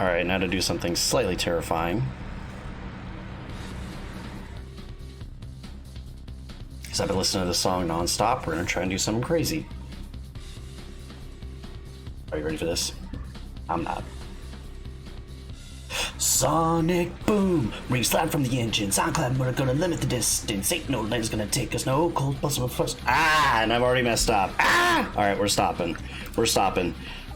Alright, now to do something slightly terrifying. Because I've been listening to this song non-stop, we're going to try and do something crazy. Are you ready for this? I'm not. Sonic boom, rings loud from the engines. Ironclad, we're gonna limit the distance. Ain't no land's gonna take us. No cold bustle first. And I've already messed up. All right, we're stopping.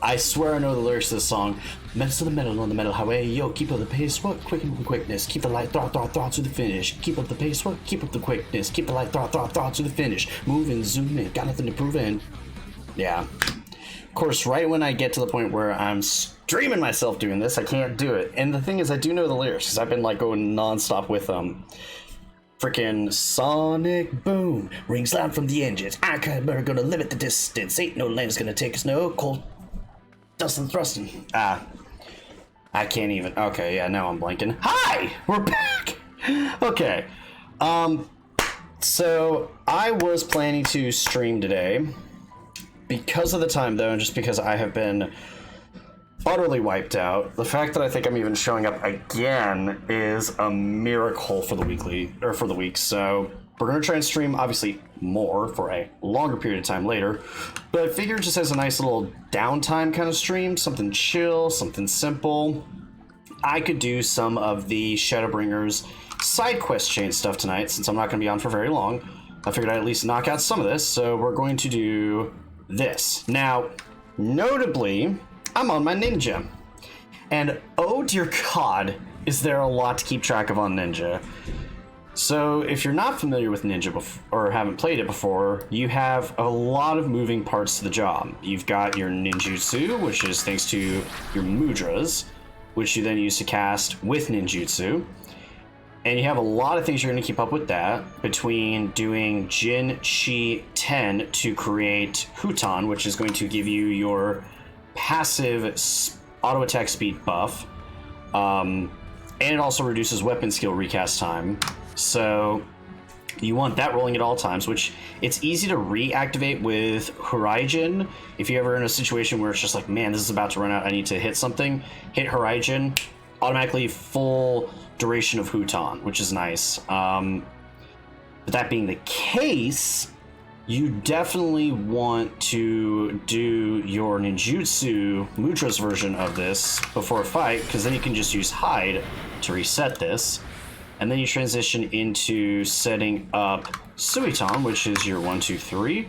I swear I know the lyrics to this song. Metal to the metal on the metal highway. Yo, keep up the pace. What? Quickness. Keep the light. Throw to the finish. Keep up the pace. What? Keep up the quickness. Keep the light. Throw to the finish. Moving, zooming. Got nothing to prove in. Yeah. Of course, right when I get to the point where I'm streaming myself doing this, I can't do it. And the thing is, I do know the lyrics because I've been like going nonstop with them. Freaking Sonic boom, rings loud from the engines. We're gonna limit the distance. Ain't no land's gonna take us. No cold dust and thrusting. I can't even. Okay, yeah, now I'm blanking. Hi, we're back. Okay, so I was planning to stream today. Because of the time, though, and just because I have been utterly wiped out, the fact that I think I'm even showing up again is a miracle for the week. So we're going to try and stream, obviously, more for a longer period of time later. But I figured just as a nice little downtime kind of stream, something chill, something simple, I could do some of the Shadowbringers side quest chain stuff tonight, since I'm not going to be on for very long. I figured I'd at least knock out some of this, so we're going to do this. Now, notably, I'm on my Ninja. And oh dear God, is there a lot to keep track of on Ninja. So if you're not familiar with Ninja or haven't played it before, you have a lot of moving parts to the job. You've got your ninjutsu, which is thanks to your mudras, which you then use to cast with ninjutsu. And you have a lot of things you're going to keep up with that, between doing Jin Shi 10 to create Huton, which is going to give you your passive auto attack speed buff. And it also reduces weapon skill recast time. So you want that rolling at all times, which it's easy to reactivate with Horizon. If you're ever in a situation where it's just like, man, this is about to run out, I need to hit something, hit Horizon, automatically full duration of Huton, which is nice. But that being the case, you definitely want to do your ninjutsu mudras version of this before a fight, because then you can just use hide to reset this, and then you transition into setting up Suiton, which is your 1, 2, 3.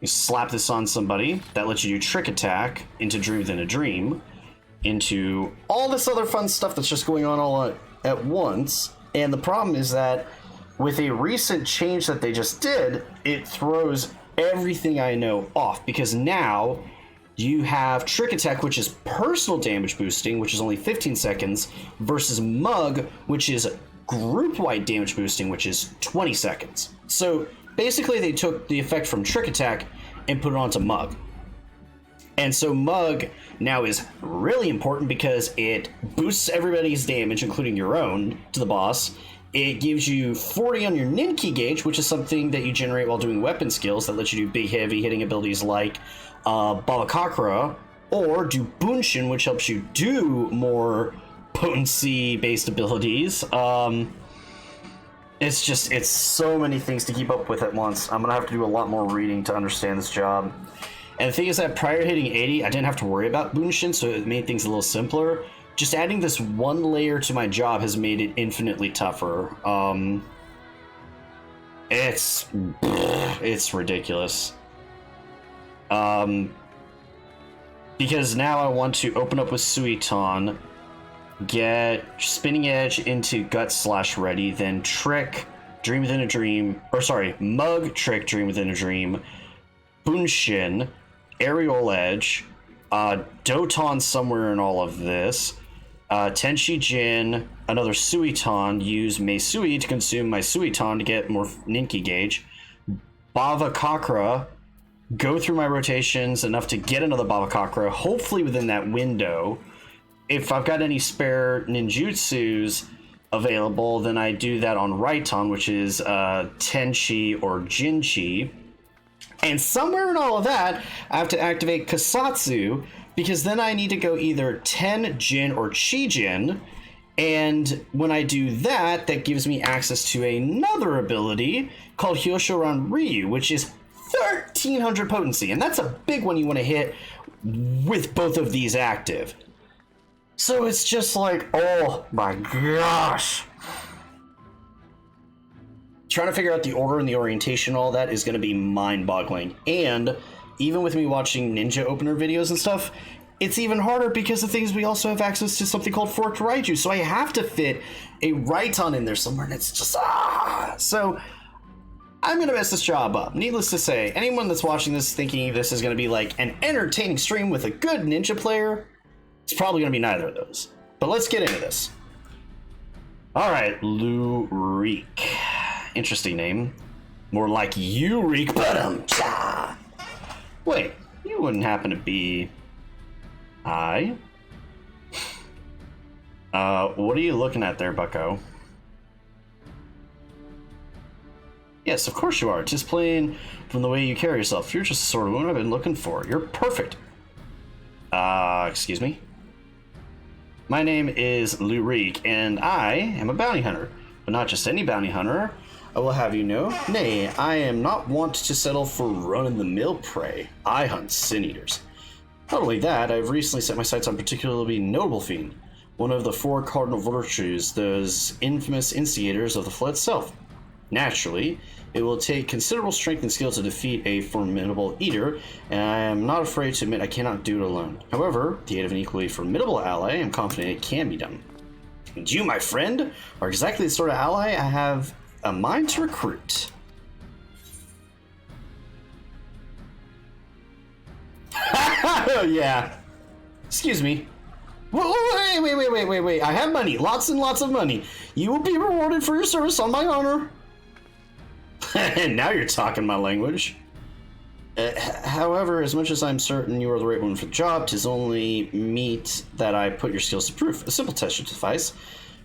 You slap this on somebody, that lets you do trick attack into Dream Within a Dream, into all this other fun stuff that's just going on all at once. And the problem is that with a recent change that they just did, it throws everything I know off, because now you have trick attack, which is personal damage boosting, which is only 15 seconds, versus mug, which is group-wide damage boosting, which is 20 seconds. So basically they took the effect from trick attack and put it onto mug. And so mug now is really important because it boosts everybody's damage, including your own, to the boss. It gives you 40 on your Ninki gauge, which is something that you generate while doing weapon skills that lets you do big, heavy hitting abilities like Babakakra, or do Bunshin, which helps you do more potency-based abilities. It's so many things to keep up with at once. I'm going to have to do a lot more reading to understand this job. And the thing is that prior to hitting 80, I didn't have to worry about Bunshin, so it made things a little simpler. Just adding this one layer to my job has made it infinitely tougher. It's ridiculous. Because now I want to open up with Suiton, get Spinning Edge into Gut/Ready, then Trick, Dream Within a Dream, Mug, Trick, Dream Within a Dream, Bunshin, Aerial Edge, Doton somewhere in all of this, Tenshi Jin, another Suiton, use Meisui to consume my Suiton to get more Ninki gauge, Bava Kakra, go through my rotations enough to get another Bava Kakra, hopefully within that window. If I've got any spare ninjutsus available, then I do that on Raiton, which is Tenshi or Jinchi. And somewhere in all of that, I have to activate Kasatsu, because then I need to go either 10 Jin or Chi Jin, and when I do that, that gives me access to another ability called Hyoshoran Ryu, which is 1300 potency, and that's a big one you want to hit with both of these active. So it's just like, oh my gosh. Trying to figure out the order and the orientation, all that is going to be mind-boggling. And even with me watching ninja opener videos and stuff, it's even harder because the things we also have access to something called Forked Raiju, so I have to fit a Raiton in there somewhere, and it's just, So, I'm going to mess this job up. Needless to say, anyone that's watching this thinking this is going to be like an entertaining stream with a good ninja player, it's probably going to be neither of those. But let's get into this. Alright, Lurik. Interesting name. More like Yurik, but wait, you wouldn't happen to be... what are you looking at there, bucko? Yes, of course you are. Just plain from the way you carry yourself. You're just the sort of woman I've been looking for. You're perfect. Excuse me? My name is Lurik, and I am a bounty hunter. But not just any bounty hunter, I will have you know. Nay, I am not wont to settle for run-of-the-mill prey. I hunt sin eaters. Not only that, I've recently set my sights on a particularly notable fiend, one of the 4 cardinal virtues, those infamous instigators of the flood itself. Naturally, it will take considerable strength and skill to defeat a formidable eater, and I am not afraid to admit I cannot do it alone. However, with the aid of an equally formidable ally, I am confident it can be done. And you, my friend, are exactly the sort of ally I have a mind to recruit. Oh, yeah. Excuse me. Wait. I have money. Lots and lots of money. You will be rewarded for your service on my honor. Now you're talking my language. However, as much as I'm certain you are the right one for the job, 'tis only meet that I put your skills to proof. A simple test should suffice.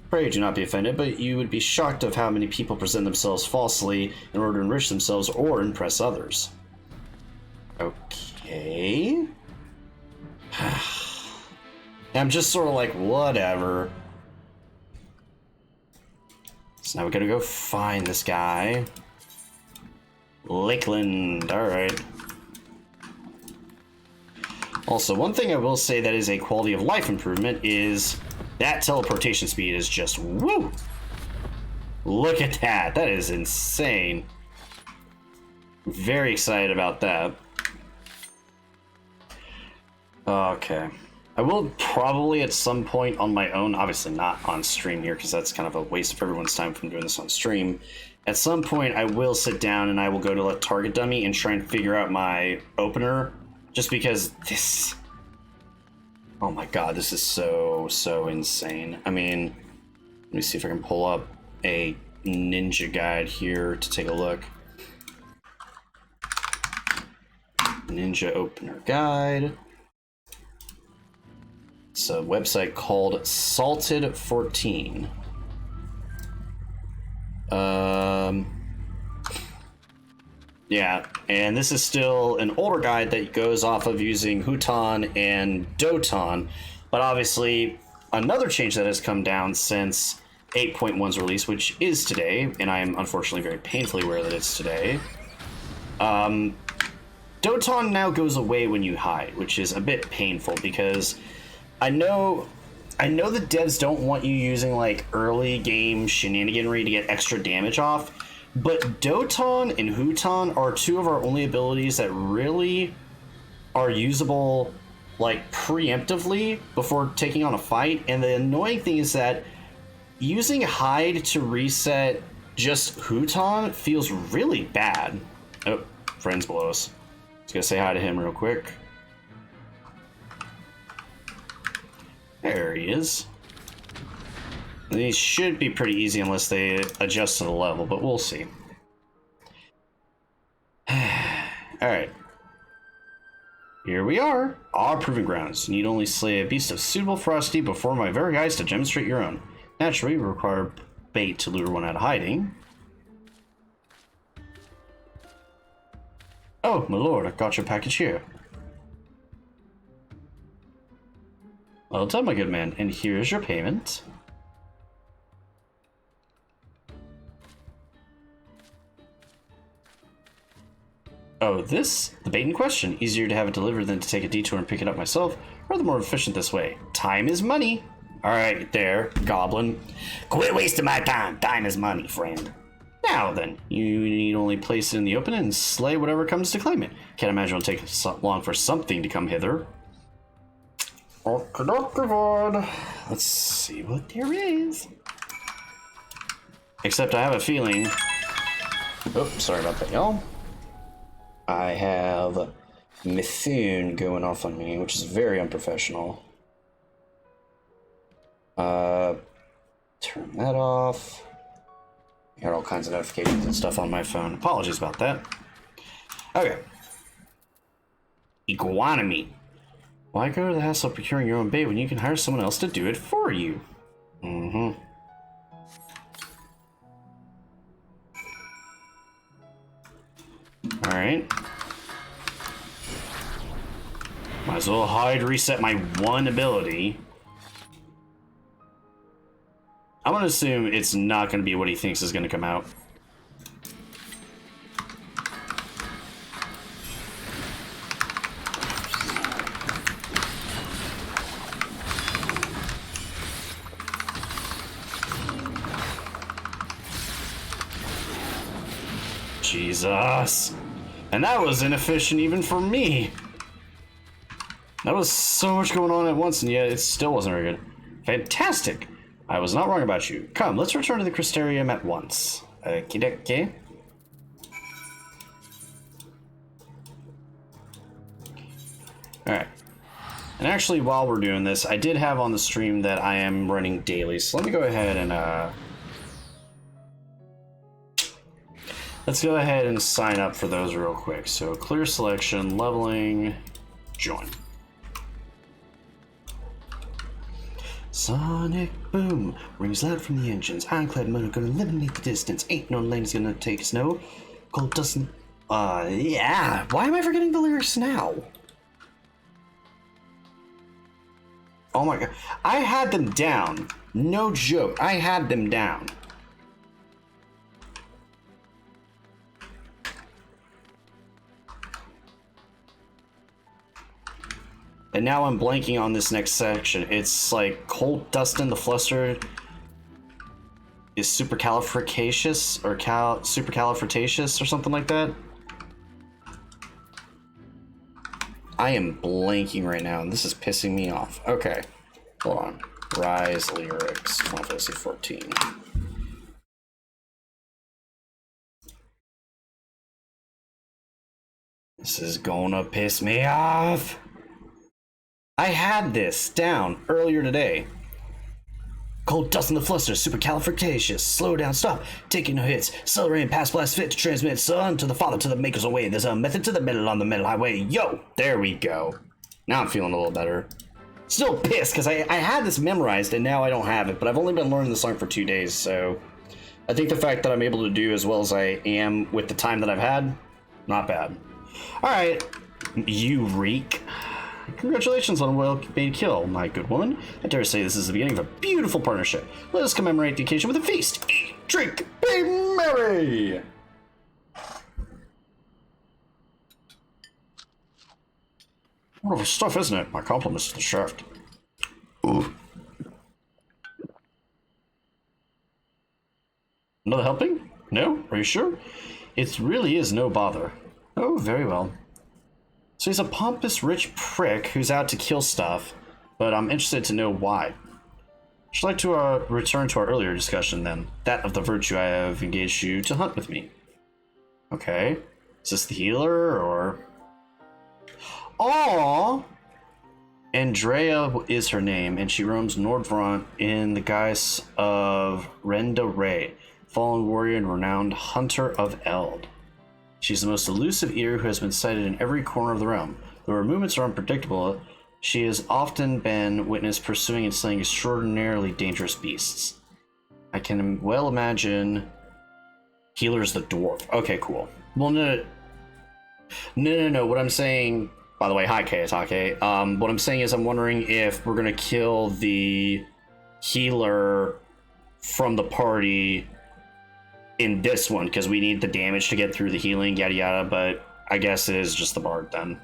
Pray do not be offended, but you would be shocked of how many people present themselves falsely in order to enrich themselves or impress others. Okay. I'm just sort of like, whatever. So now we gotta go find this guy. Lakeland, alright. Also, one thing I will say that is a quality of life improvement is that teleportation speed is just woo! Look at that, that is insane. Very excited about that. Okay. I will probably at some point on my own, obviously not on stream here because that's kind of a waste of everyone's time from doing this on stream. At some point I will sit down and I will go to a target dummy and try and figure out my opener, just because this, oh my god, this is so insane. I mean, let me see if I can pull up a ninja guide here to take a look. Ninja opener guide. It's a website called Salted 14. Yeah, and this is still an older guide that goes off of using Huton and Doton, but obviously another change that has come down since 8.1's release, which is today, and I am unfortunately very painfully aware that it's today. Doton now goes away when you hide, which is a bit painful because I know the devs don't want you using like early game shenaniganry to get extra damage off, but Doton and Huton are two of our only abilities that really are usable like preemptively before taking on a fight. And the annoying thing is that using hide to reset just Huton feels really bad. Oh, friend's below us. Just gonna say hi to him real quick. There he is. These should be pretty easy unless they adjust to the level, but we'll see. Alright. Here we are. Our proving grounds. You need only slay a beast of suitable ferocity before my very eyes to demonstrate your own. Naturally, we require bait to lure one out of hiding. Oh, my lord, I've got your package here. Well done, my good man. And here's your payment. Oh, this? The bait in question. Easier to have it delivered than to take a detour and pick it up myself. Rather more efficient this way. Time is money. Alright, there, goblin. Quit wasting my time. Time is money, friend. Now then, you need only place it in the open and slay whatever comes to claim it. Can't imagine it'll take so long for something to come hither. Let's see what there is. Except I have a feeling... Oh, sorry about that, y'all. I have Mithune going off on me, which is very unprofessional. Turn that off. I got all kinds of notifications and stuff on my phone. Apologies about that. Okay. Iguanami. Why go to the hassle of procuring your own bait when you can hire someone else to do it for you? Mm-hmm. Alright. Might as well hide, reset my one ability. I'm gonna assume it's not gonna be what he thinks is gonna come out. Jesus. And that was inefficient even for me. That was so much going on at once, and yet it still wasn't very good. Fantastic. I was not wrong about you. Come, let's return to the Crystarium at once. Okie dokie. Alright. And actually, while we're doing this, I did have on the stream that I am running daily, so let me go ahead and, let's go ahead and sign up for those real quick. So, clear selection, leveling, join. Sonic boom rings loud from the engines. Ironclad motor gonna eliminate the distance. Ain't no lane's gonna take us, no. Cold doesn't. Yeah. Why am I forgetting the lyrics now? Oh my god. I had them down. No joke. I had them down. And now I'm blanking on this next section. It's like Colt Dustin the Flustered is supercalifragilistic or supercalifragilistic or something like that. I am blanking right now, and this is pissing me off. Okay, hold on. Rise lyrics, Final Fantasy 14. This is gonna piss me off. I had this down earlier today. Cold dust in the fluster, supercalifragilistic. Slow down, stop, taking no hits. Accelerating past blast fit to transmit son to the father to the makers away. There's a method to the middle on the middle highway. Yo, there we go. Now I'm feeling a little better. Still pissed because I had this memorized and now I don't have it, but I've only been learning the song for 2 days, so I think the fact that I'm able to do as well as I am with the time that I've had, not bad. All right, you reek. Congratulations on a well-made kill, my good woman. I dare say this is the beginning of a beautiful partnership. Let us commemorate the occasion with a feast. Eat, drink, be merry! Wonderful stuff, isn't it? My compliments to the shaft. Ooh. Another helping? No? Are you sure? It really is no bother. Oh, very well. So he's a pompous, rich prick who's out to kill stuff, but I'm interested to know why. I'd like to return to our earlier discussion then, that of the virtue I have engaged you to hunt with me. Okay. Is this the healer, or... Aww! Andrea is her name, and she roams Nordfront in the guise of Renda Ray, fallen warrior and renowned hunter of Eld. She's the most elusive eater who has been sighted in every corner of the realm. Though her movements are unpredictable, she has often been witnessed pursuing and slaying extraordinarily dangerous beasts. I can well imagine... Healer's the dwarf. Okay, cool. Well, no. What I'm saying By the way, hi Kayatake. What I'm saying is I'm wondering if we're gonna kill the healer from the party in this one, because we need the damage to get through the healing, yada yada, but I guess it is just the bard then.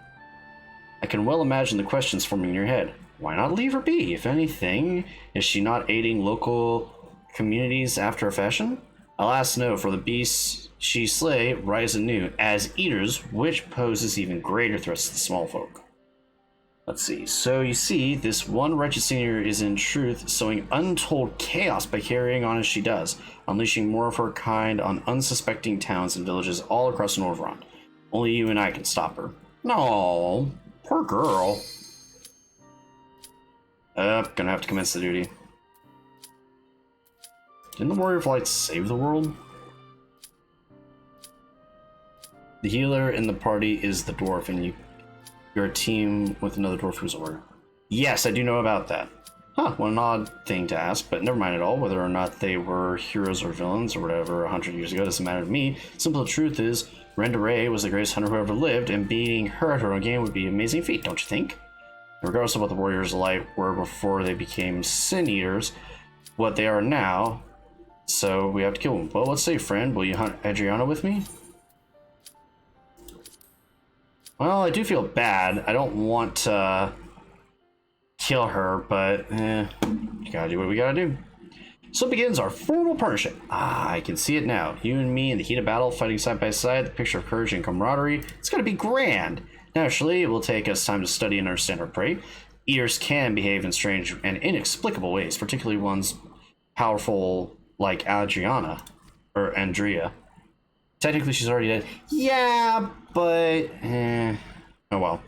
I can well imagine the questions forming in your head. Why not leave her be? If anything, is she not aiding local communities after a fashion? Alas, no, for the beasts she slay rise anew as eaters, which poses even greater threats to the small folk. Let's see. So you see, this one wretched senior is in truth sowing untold chaos by carrying on as she does, unleashing more of her kind on unsuspecting towns and villages all across Norvrond. Only you and I can stop her. No, poor girl. Gonna have to commence the duty. Didn't the Warrior of Light save the world? The healer in the party is the dwarf, and you're a team with another dwarf who's a warrior. Yes, I do know about that. Huh, what an odd thing to ask, but never mind at all. Whether or not they were heroes or villains or whatever 100 years ago doesn't matter to me. Simple truth is, Renderay was the greatest hunter who ever lived, and beating her at her own game would be an amazing feat, don't you think? Regardless of what the Warriors of Light were before they became Sin Eaters, what they are now, so we have to kill them. Well, let's say, friend, will you hunt Adriana with me? Well, I do feel bad. I don't want to kill her, but you gotta do what we gotta do. So begins our formal partnership. Ah, I can see it now. You and me in the heat of battle, fighting side by side, the picture of courage and camaraderie. It's gonna be grand. Naturally, it will take us time to study and understand our prey. Eaters can behave in strange and inexplicable ways, particularly ones powerful like Adriana, or Andrea. Technically, she's already dead. Yeah, but oh well.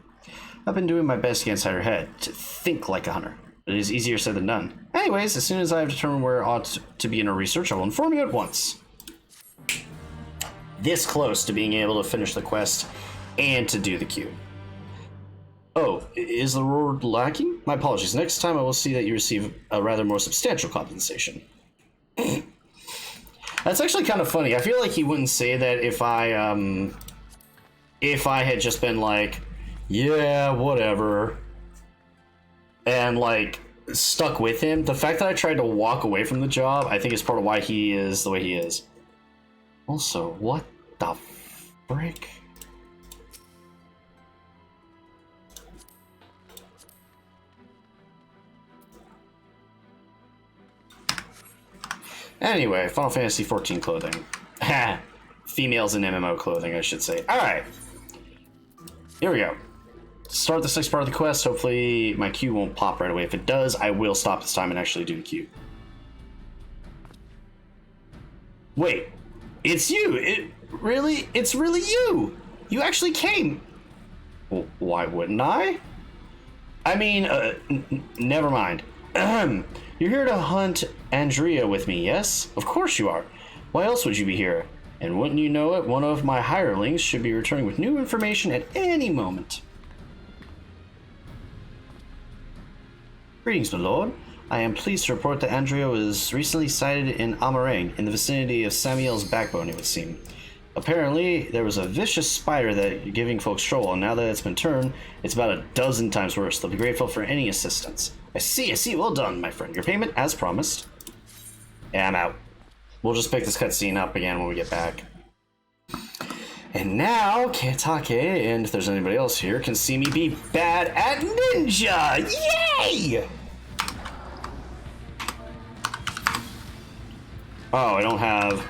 I've been doing my best to get inside her head, to think like a hunter. It is easier said than done. Anyways, as soon as I have determined where I ought to begin our research, I will inform you at once. This close to being able to finish the quest and to do the queue. Oh, is the reward lacking? My apologies. Next time I will see that you receive a rather more substantial compensation. That's actually kind of funny. I feel like he wouldn't say that if I had just been like, yeah, whatever, and like stuck with him. The fact that I tried to walk away from the job, I think is part of why he is the way he is. Also, what the frick? Anyway, Final Fantasy XIV clothing. Females in MMO clothing, I should say. Alright. Here we go. Start this next part of the quest. Hopefully my queue won't pop right away. If it does, I will stop this time and actually do the queue. Wait. It's you! It's really you! You actually came! Well, why wouldn't I? I mean, never mind. You're here to hunt Andrea with me, yes? Of course you are. Why else would you be here? And wouldn't you know it, one of my hirelings should be returning with new information at any moment. Greetings, my lord. I am pleased to report that Andrea was recently sighted in Amarang, in the vicinity of Samuel's backbone, it would seem. Apparently, there was a vicious spider that giving folks trouble, and now that it's been turned, it's about a dozen times worse. They'll be grateful for any assistance. I see. Well done, my friend. Your payment, as promised. Yeah, I'm out. We'll just pick this cutscene up again when we get back. And now, Kayatake, and if there's anybody else here, can see me be bad at ninja! Yay! Oh, I don't have...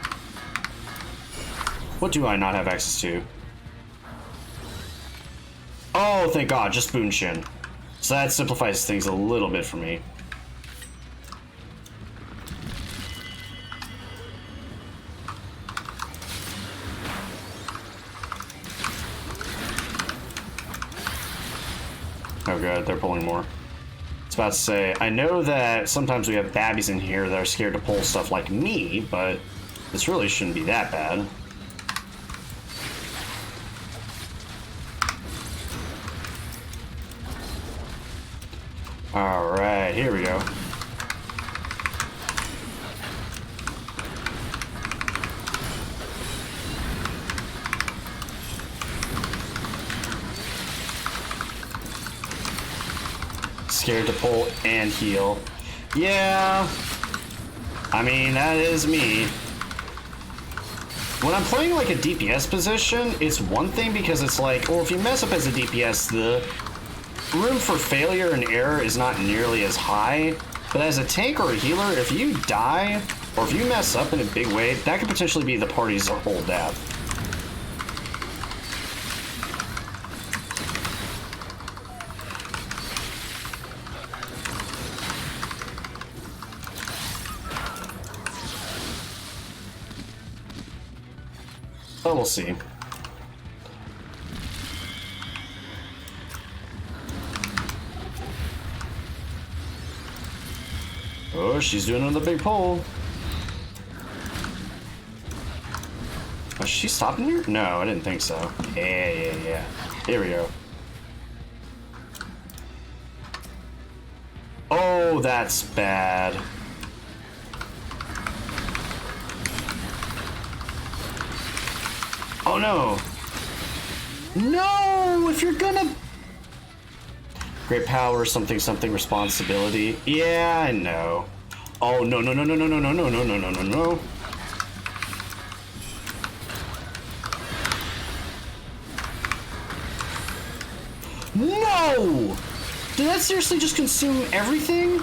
What do I not have access to? Oh, thank God, just Boonshin. So that simplifies things a little bit for me. Oh god, they're pulling more. I was about to say, I know that sometimes we have babbies in here that are scared to pull stuff like me, but this really shouldn't be that bad. Alright, here we go. scared to pull and heal. Yeah. I mean, that is me. When I'm playing like a DPS position, it's one thing because it's like, well, if you mess up as a DPS, the room for failure and error is not nearly as high. But as a tank or a healer, if you die, or if you mess up in a big way, that could potentially be the party's whole death. But we'll see. Oh, she's doing another big pull. Was she stopping here? No, I didn't think so. Yeah. Here we go. Oh, that's bad. Oh no! No! If you're gonna... Great power, something, responsibility. Yeah, I know. Oh, no. No! Did that seriously just consume everything?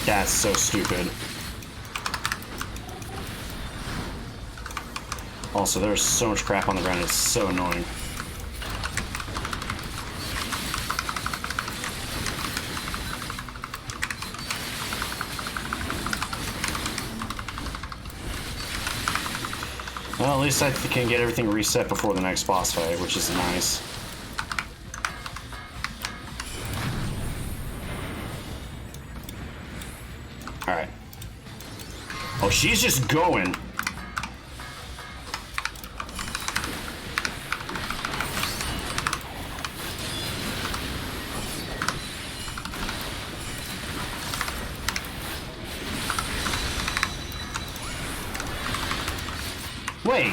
That's so stupid. Also, there's so much crap on the ground, it's so annoying. Well, at least I can get everything reset before the next boss fight, which is nice. Alright. Oh, she's just going. Wait.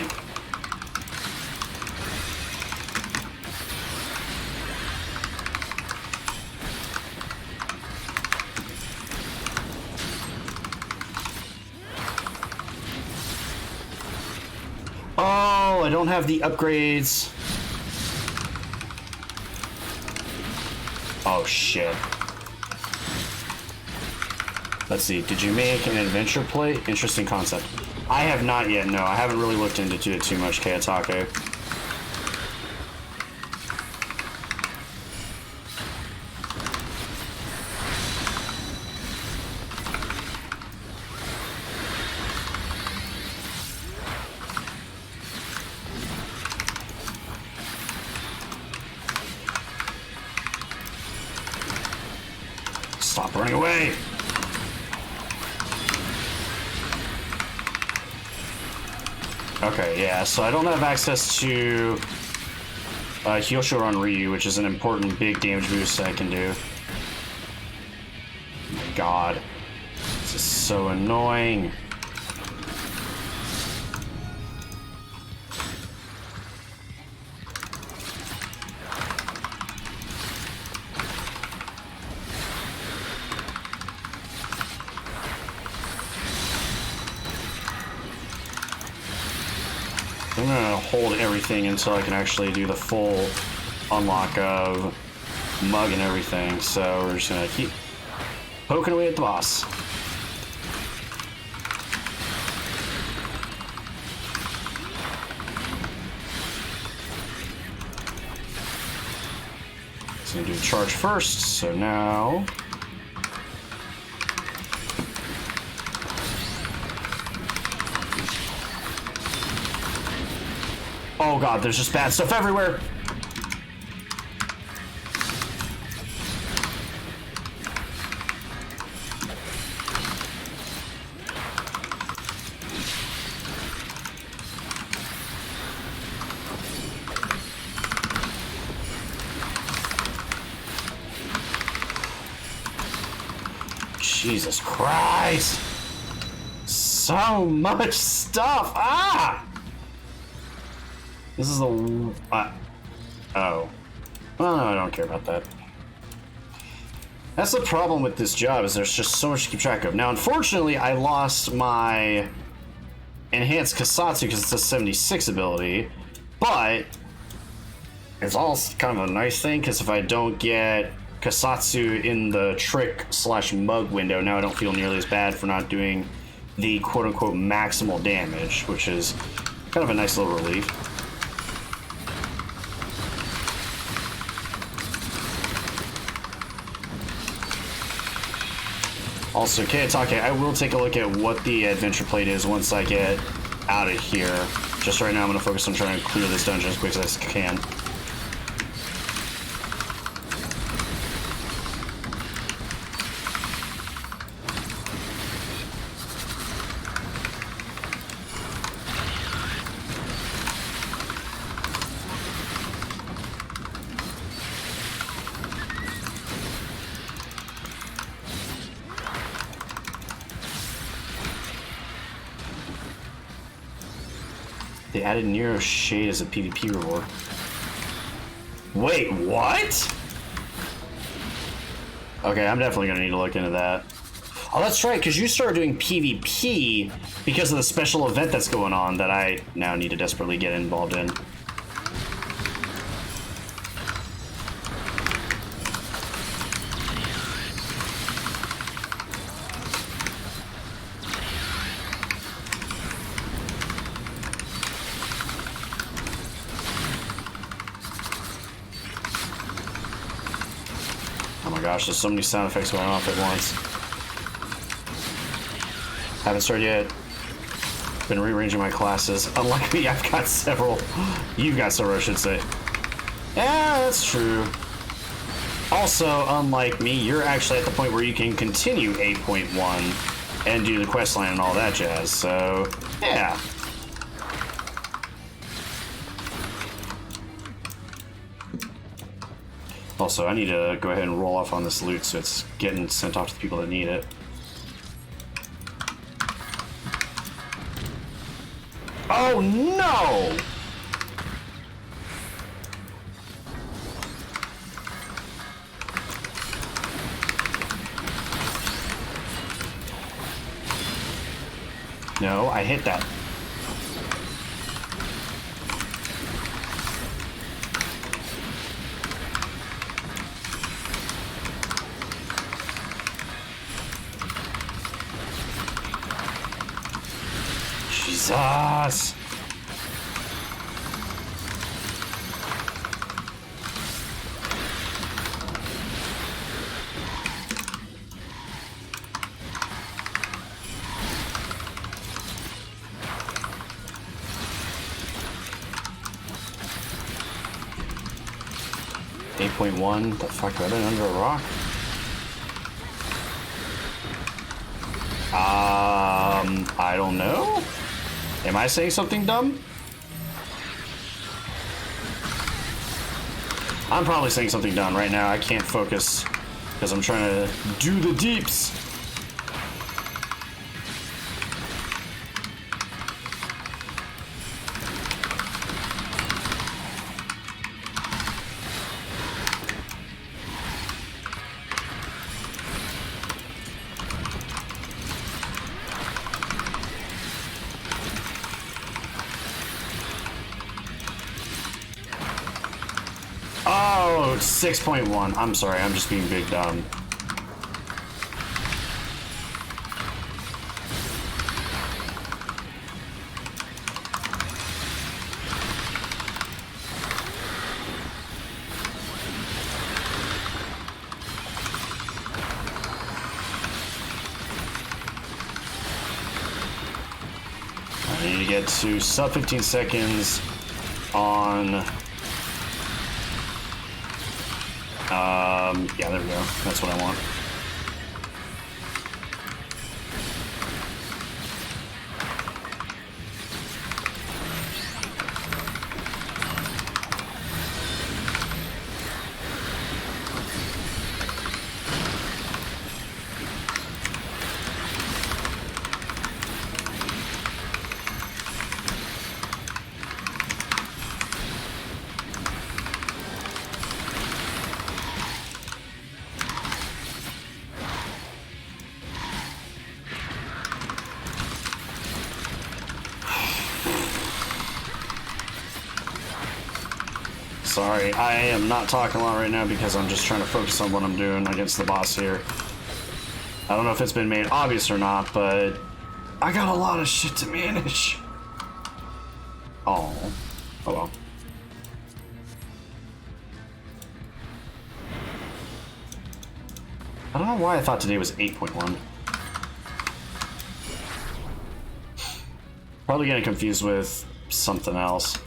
Oh, I don't have the upgrades. Oh, shit. Let's see. Did you make an adventure plate? Interesting concept. I have not yet, no. I haven't really looked into it too much, Kayatake. Stop running away! Okay, yeah, so I don't have access to Heal Shield on Ryu, which is an important big damage boost I can do. Oh my god. This is so annoying. I'm gonna hold everything until I can actually do the full unlock of Mug and everything, so we're just gonna keep poking away at the boss. So I'm gonna do a charge first, so now... Oh god, there's just bad stuff everywhere! Jesus Christ! So much stuff! Ah! This is the... oh. Well, no, I don't care about that. That's the problem with this job, is there's just so much to keep track of. Now, unfortunately, I lost my enhanced Kasatsu because it's a 76 ability, but it's also kind of a nice thing, because if I don't get Kasatsu in the trick/mug window, now I don't feel nearly as bad for not doing the quote-unquote maximal damage, which is kind of a nice little relief. Also, Kayatake, I will take a look at what the adventure plate is once I get out of here. Just right now, I'm going to focus on trying to clear this dungeon as quick as I can. They added Nero Shade as a PvP reward. Wait, what? Okay, I'm definitely gonna need to look into that. Oh, that's right, because you started doing PvP because of the special event that's going on that I now need to desperately get involved in. Oh my gosh, there's so many sound effects going off at once. Haven't started yet. Been rearranging my classes. Unlike me, I've got several. You've got several, I should say. Yeah, that's true. Also, unlike me, you're actually at the point where you can continue 8.1 and do the quest line and all that jazz, so yeah. Also, I need to go ahead and roll off on this loot so it's getting sent off to the people that need it. Oh no! No, I hit that. Jesus! 8.1? The fuck, have I been under a rock? I don't know? Am I saying something dumb? I'm probably saying something dumb right now. I can't focus because I'm trying to do the deeps. Oh, 6.1. I'm sorry, I'm just being big dumb. I need to get to sub 15 seconds on... yeah, there we go. That's what I want. Sorry, I am not talking a lot right now because I'm just trying to focus on what I'm doing against the boss here. I don't know if it's been made obvious or not, but I got a lot of shit to manage. Oh well. I don't know why I thought today was 8.1. Probably getting confused with something else.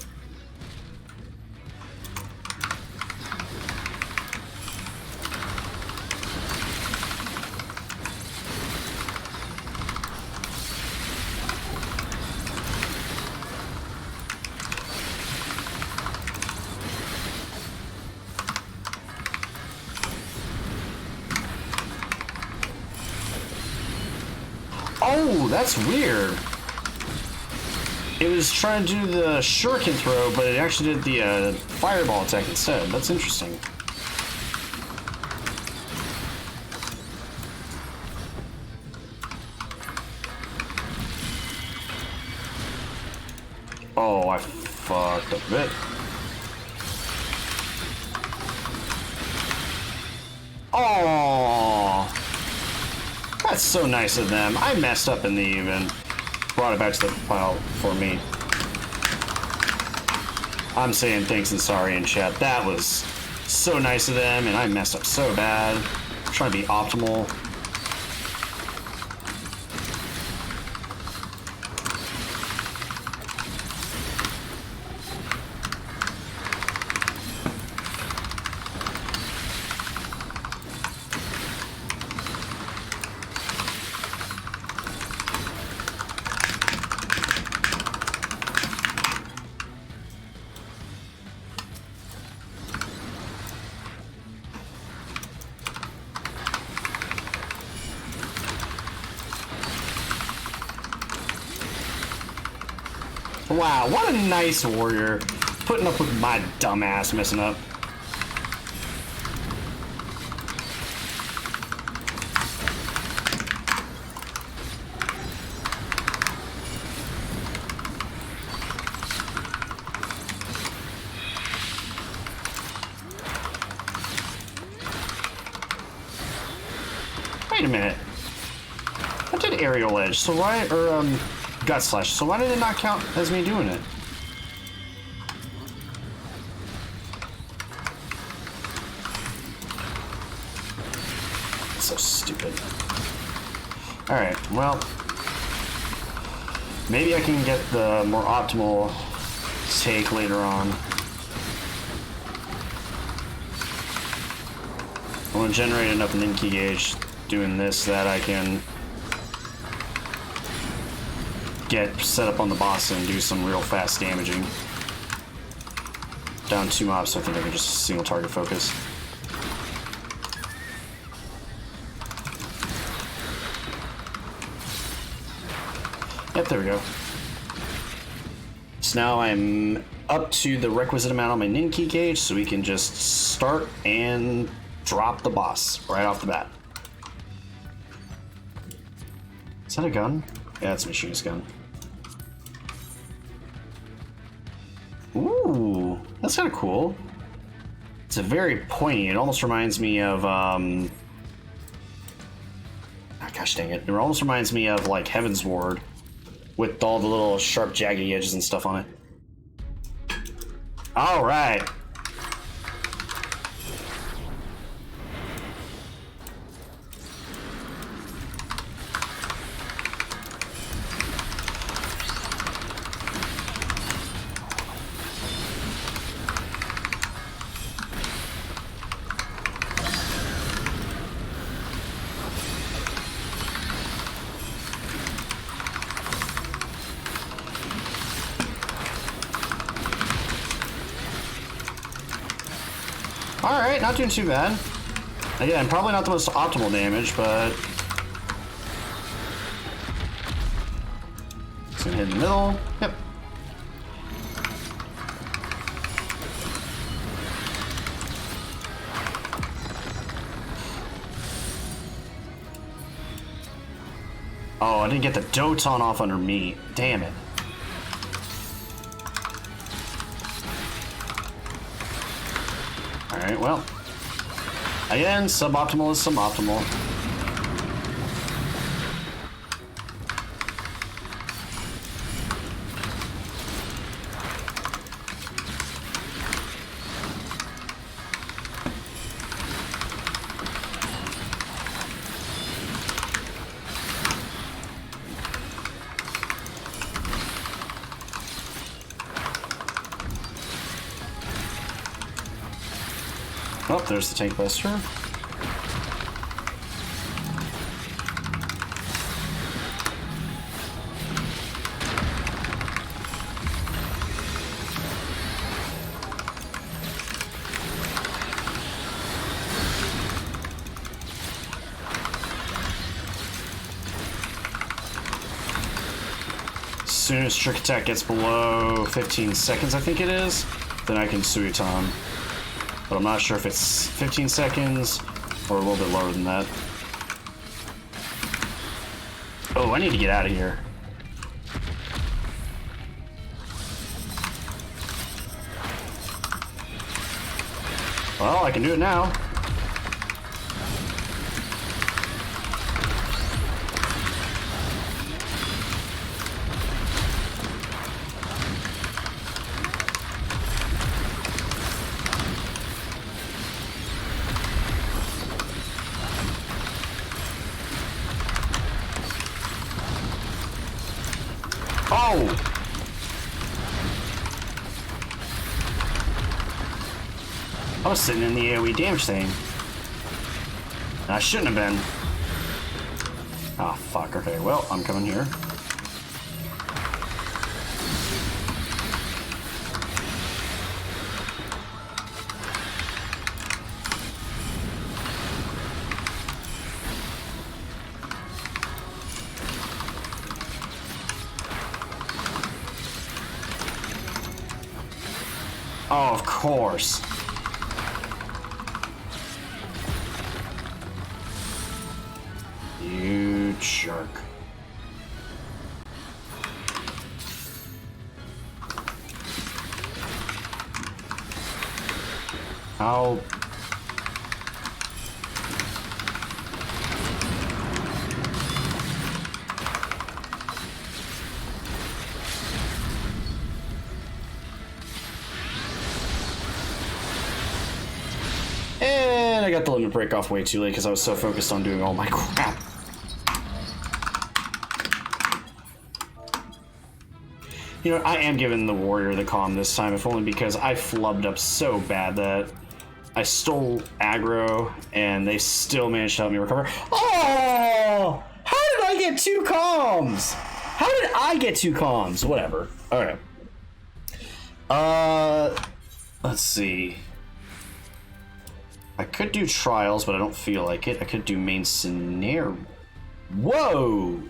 Oh, that's weird. It was trying to do the shuriken throw, but it actually did the fireball attack instead. That's interesting. Oh, I fucked up a bit. Oh, that's so nice of them. I messed up and they even brought it back to the pile for me. I'm saying thanks and sorry in chat. That was so nice of them, and I messed up so bad. I'm trying to be optimal. Wow, what a nice warrior. Putting up with my dumbass messing up. Wait a minute. I did aerial edge, so why, or gut slash, so why did it not count as me doing it? So stupid. Alright, well, maybe I can get the more optimal take later on. I want to generate enough Ninki gauge doing this that I can get set up on the boss and do some real fast damaging. Down 2 mobs, so I think I can just single target focus. Yep, there we go. So now I'm up to the requisite amount on my Ninki gauge, so we can just start and drop the boss right off the bat. Is that a gun? Yeah, it's a machine's gun. Ooh, that's kind of cool. It's a very pointy. It almost reminds me of oh, gosh dang it! It almost reminds me of like Heaven's Ward, with all the little sharp, jaggedy edges and stuff on it. All right. Alright, not doing too bad. Again, probably not the most optimal damage, but it's gonna hit in the middle. Yep. Oh, I didn't get the Doton off under me. Damn it. Alright, well. Again, suboptimal is suboptimal. Oh, there's the tank buster. As soon as trick attack gets below 15 seconds, I think it is, then I can Suiton. But I'm not sure if it's 15 seconds or a little bit lower than that. Oh, I need to get out of here. Well, I can do it now. Oh! I was sitting in the AoE damage thing. I shouldn't have been. Ah, fuck. Okay, well, I'm coming here. Oh, of course. You jerk. How? And I got the limit break off way too late because I was so focused on doing all my crap. You know, I am giving the warrior the calm this time, if only because I flubbed up so bad that I stole aggro and they still managed to help me recover. Oh! How did I get two calms? How did I get two calms? Whatever. Okay. Let's see. I could do trials, but I don't feel like it. I could do main scenario. Whoa!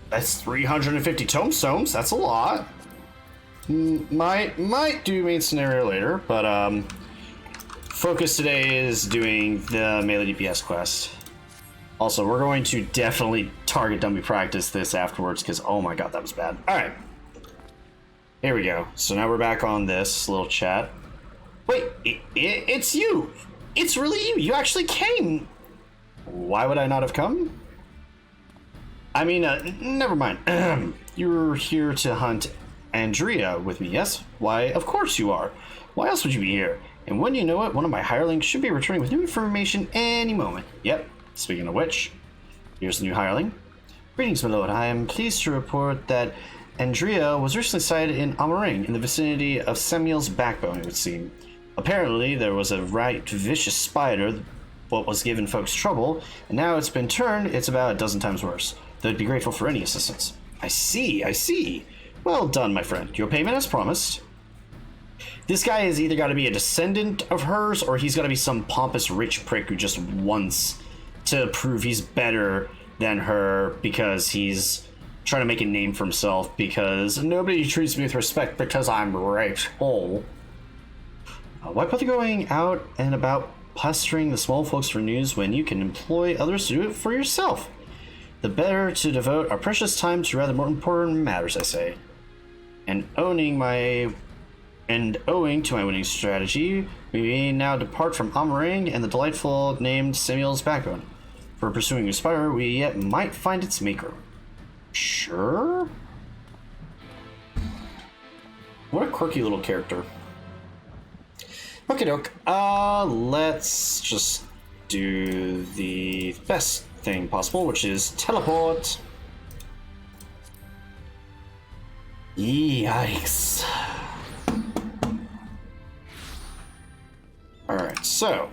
That's 350 tombstones. That's a lot. Might do main scenario later, but focus today is doing the melee DPS quest. Also, we're going to definitely target dummy practice this afterwards because oh my god, that was bad. All right. Here we go. So now we're back on this little chat. Wait, it's you. It's really you. You actually came. Why would I not have come? I mean, never mind. You're here to hunt Andrea with me, yes? Why, of course you are. Why else would you be here? And when you know it, one of my hirelings should be returning with new information any moment. Yep. Speaking of which, here's the new hireling. Greetings, my lord. I am pleased to report that Andrea was recently sighted in Amaring, in the vicinity of Samuel's backbone, it would seem. Apparently, there was a right vicious spider what was giving folks trouble, and now it's been turned, it's about a dozen times worse. They'd be grateful for any assistance. I see. Well done, my friend. Your payment as promised. This guy has either got to be a descendant of hers, or he's got to be some pompous rich prick who just wants to prove he's better than her because he's trying to make a name for himself because nobody treats me with respect because I'm rich. Oh. Why bother going out and about pestering the small folks for news when you can employ others to do it for yourself? The better to devote our precious time to rather more important matters, I say. And owning my And owing to my winning strategy, we may now depart from Amarang and the delightful named Samuel's backbone. For pursuing Aspire, we yet might find its maker. Sure? What a quirky little character. Okay, doke. Let's just do the best thing possible, which is teleport. Yikes. Alright, so.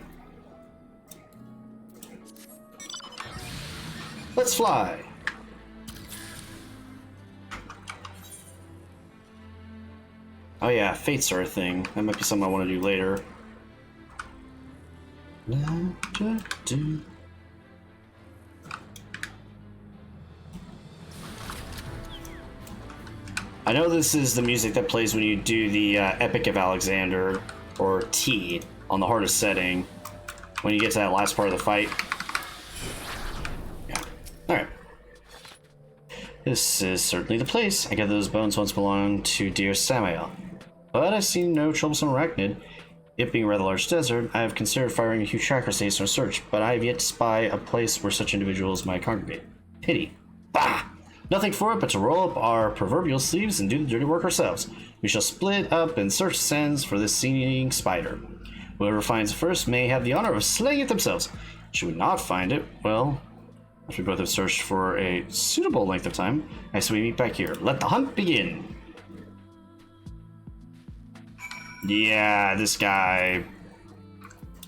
Let's fly. Oh yeah, fates are a thing. That might be something I want to do later. I know this is the music that plays when you do the Epic of Alexander, or T, on the hardest setting, when you get to that last part of the fight. Yeah. Alright. This is certainly the place. I gather those bones once belonged to dear Samael. But I see no troublesome arachnid. It being a rather large desert, I have considered firing a huge tracker station or search, but I have yet to spy a place where such individuals might congregate. Pity. Bah! Nothing for it but to roll up our proverbial sleeves and do the dirty work ourselves. We shall split up and search the sands for this singing spider. Whoever finds it first may have the honor of slaying it themselves. Should we not find it, well, after we both have searched for a suitable length of time, I say we meet back here. Let the hunt begin! Yeah, this guy...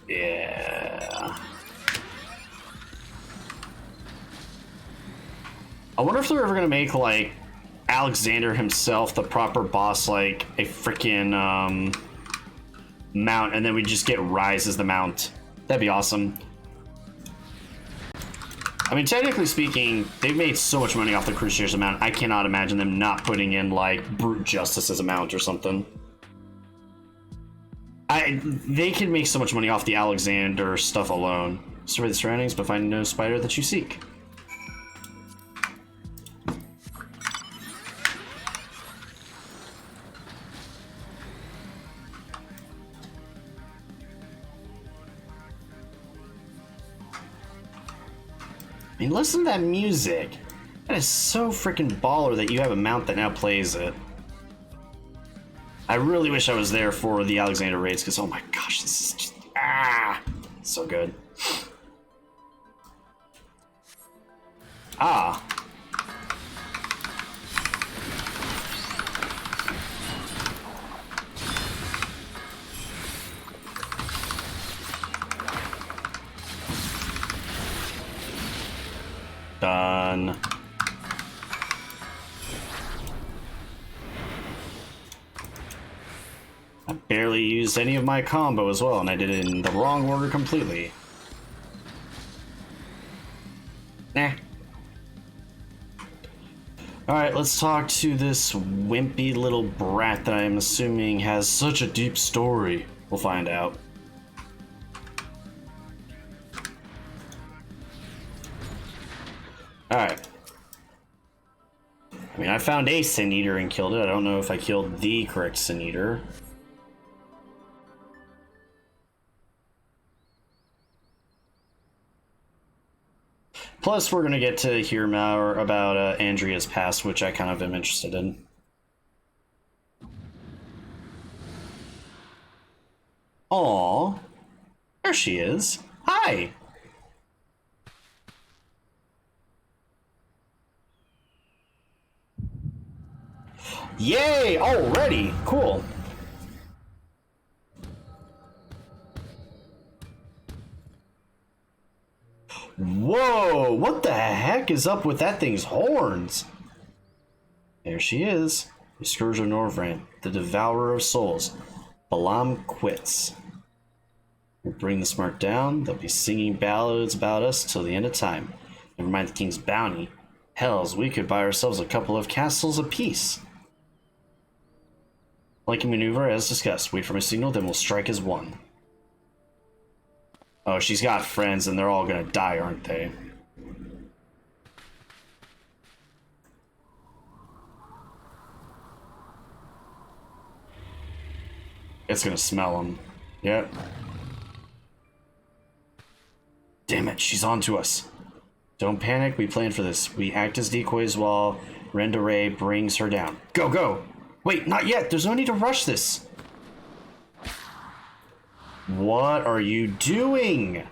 Yeah... I wonder if they're ever gonna make, like, Alexander himself the proper boss, like, a freaking, mount, and then we just get Rise as the mount. That'd be awesome. I mean, technically speaking, they've made so much money off the Crusaders mount, I cannot imagine them not putting in, like, Brute Justice as a mount or something. They can make so much money off the Alexander stuff alone. Survey the surroundings, but find no spider that you seek. I mean, listen to that music. That is so freaking baller that you have a mount that now plays it. I really wish I was there for the Alexander raids, because oh my gosh, this is just so good. Ah. Done. I barely used any of my combo as well, and I did it in the wrong order completely. Nah. Alright, let's talk to this wimpy little brat that I'm assuming has such a deep story. We'll find out. Alright. I mean, I found a Sin Eater and killed it. I don't know if I killed the correct Sin Eater. Plus, we're gonna get to hear more about Andrea's past, which I kind of am interested in. Aww. There she is. Hi! Yay! Already! Cool. Whoa! What the heck is up with that thing's horns? There she is. The Scourge of Norvrant, the Devourer of Souls. Balaam quits. We'll bring the smart down. They'll be singing ballads about us till the end of time. Never mind the king's bounty. Hells, we could buy ourselves a couple of castles apiece. Flanking maneuver as discussed. Wait for my signal, then we'll strike as one. Oh, she's got friends and they're all gonna die, aren't they? It's gonna smell them. Yep. Damn it, she's on to us. Don't panic, we planned for this. We act as decoys while Renda Ray brings her down. Go, go! Wait, not yet! There's no need to rush this! What are you doing?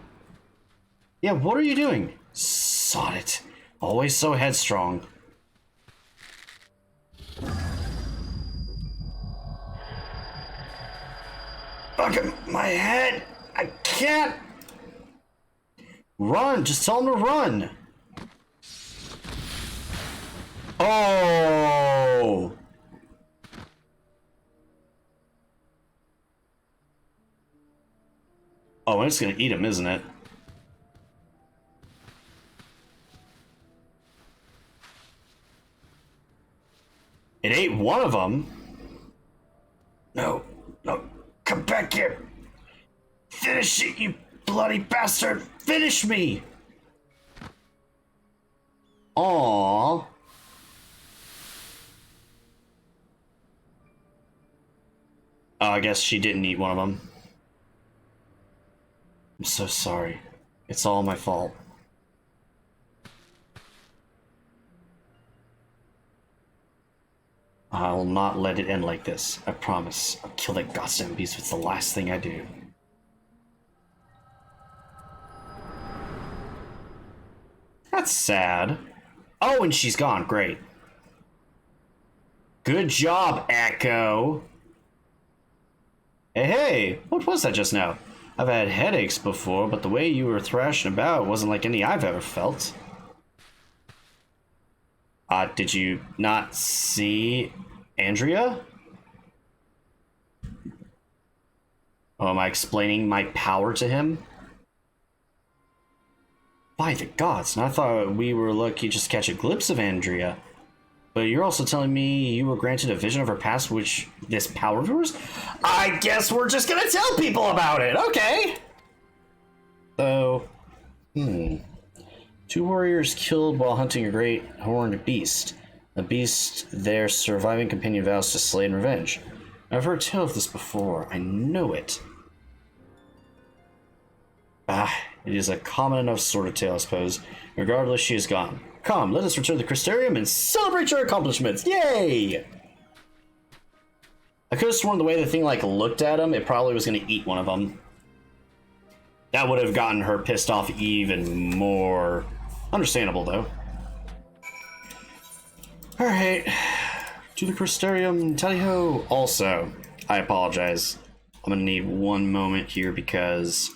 Yeah, what are you doing? Sod it. Always so headstrong. Look at my head! I can't! Run! Just tell him to run! Oh! Oh, it's gonna eat him, isn't it? It ate one of them. No, no, come back here. Finish it, you bloody bastard. Finish me. Aww. Oh, I guess she didn't eat one of them. I'm so sorry. It's all my fault. I will not let it end like this. I promise. I'll kill that goddamn beast if it's the last thing I do. That's sad. Oh, and she's gone. Great. Good job, Echo. Hey, hey, what was that just now? I've had headaches before, but the way you were thrashing about wasn't like any I've ever felt. Did you not see Andrea? Oh, am I explaining my power to him? By the gods, and I thought we were lucky just to catch a glimpse of Andrea. But you're also telling me you were granted a vision of her past, which this power of yours? I guess we're just gonna tell people about it, okay? So, two warriors killed while hunting a great horned beast. A beast their surviving companion vows to slay in revenge. I've heard tell of this before. I know it. It is a common enough sort of tale, I suppose. Regardless, she is gone. Come, let us return to the Crystarium and celebrate your accomplishments! Yay! I could have sworn the way the thing, like, looked at him, it probably was going to eat one of them. That would have gotten her pissed off even more. Understandable, though. Alright. To the Crystarium, tally-ho. Also, I apologize. I'm going to need one moment here because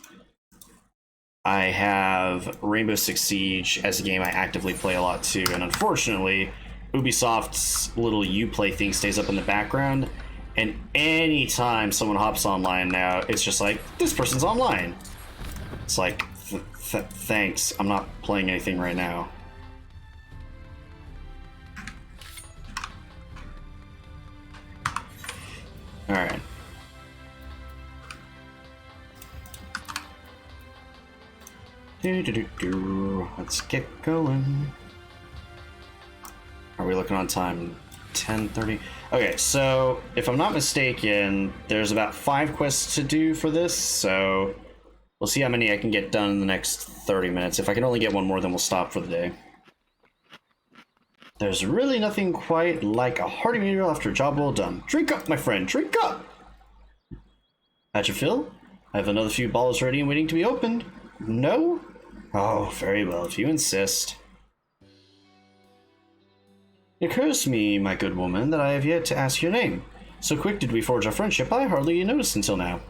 I have Rainbow Six Siege as a game I actively play a lot too, and unfortunately, Ubisoft's little Uplay thing stays up in the background, and anytime someone hops online now, it's just like, this person's online. It's like, thanks, I'm not playing anything right now. Alright. Let's get going. Are we looking on time? 10:30. Okay, so if I'm not mistaken, there's about 5 quests to do for this, so we'll see how many I can get done in the next 30 minutes. If I can only get one more, then we'll stop for the day. There's really nothing quite like a hearty meal after a job well done. Drink up, my friend, drink up! At your fill? I have another few bottles ready and waiting to be opened. No? Oh, very well, if you insist. It occurs to me, my good woman, that I have yet to ask your name. So quick did we forge our friendship, I hardly noticed until now.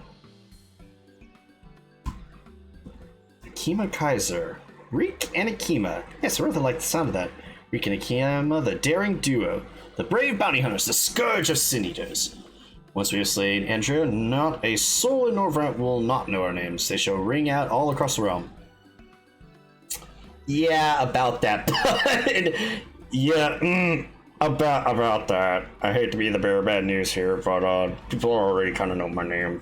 Akima Kaiser. Reek and Akima. Yes, I rather like the sound of that. Reek and Akima, the daring duo. The brave bounty hunters, the scourge of sin eaters. Once we have slain Andrea, not a soul in Norvrant will not know our names. They shall ring out all across the realm. Yeah, about that. Yeah, about that. I hate to be the bearer of bad news here, but people already kind of know my name.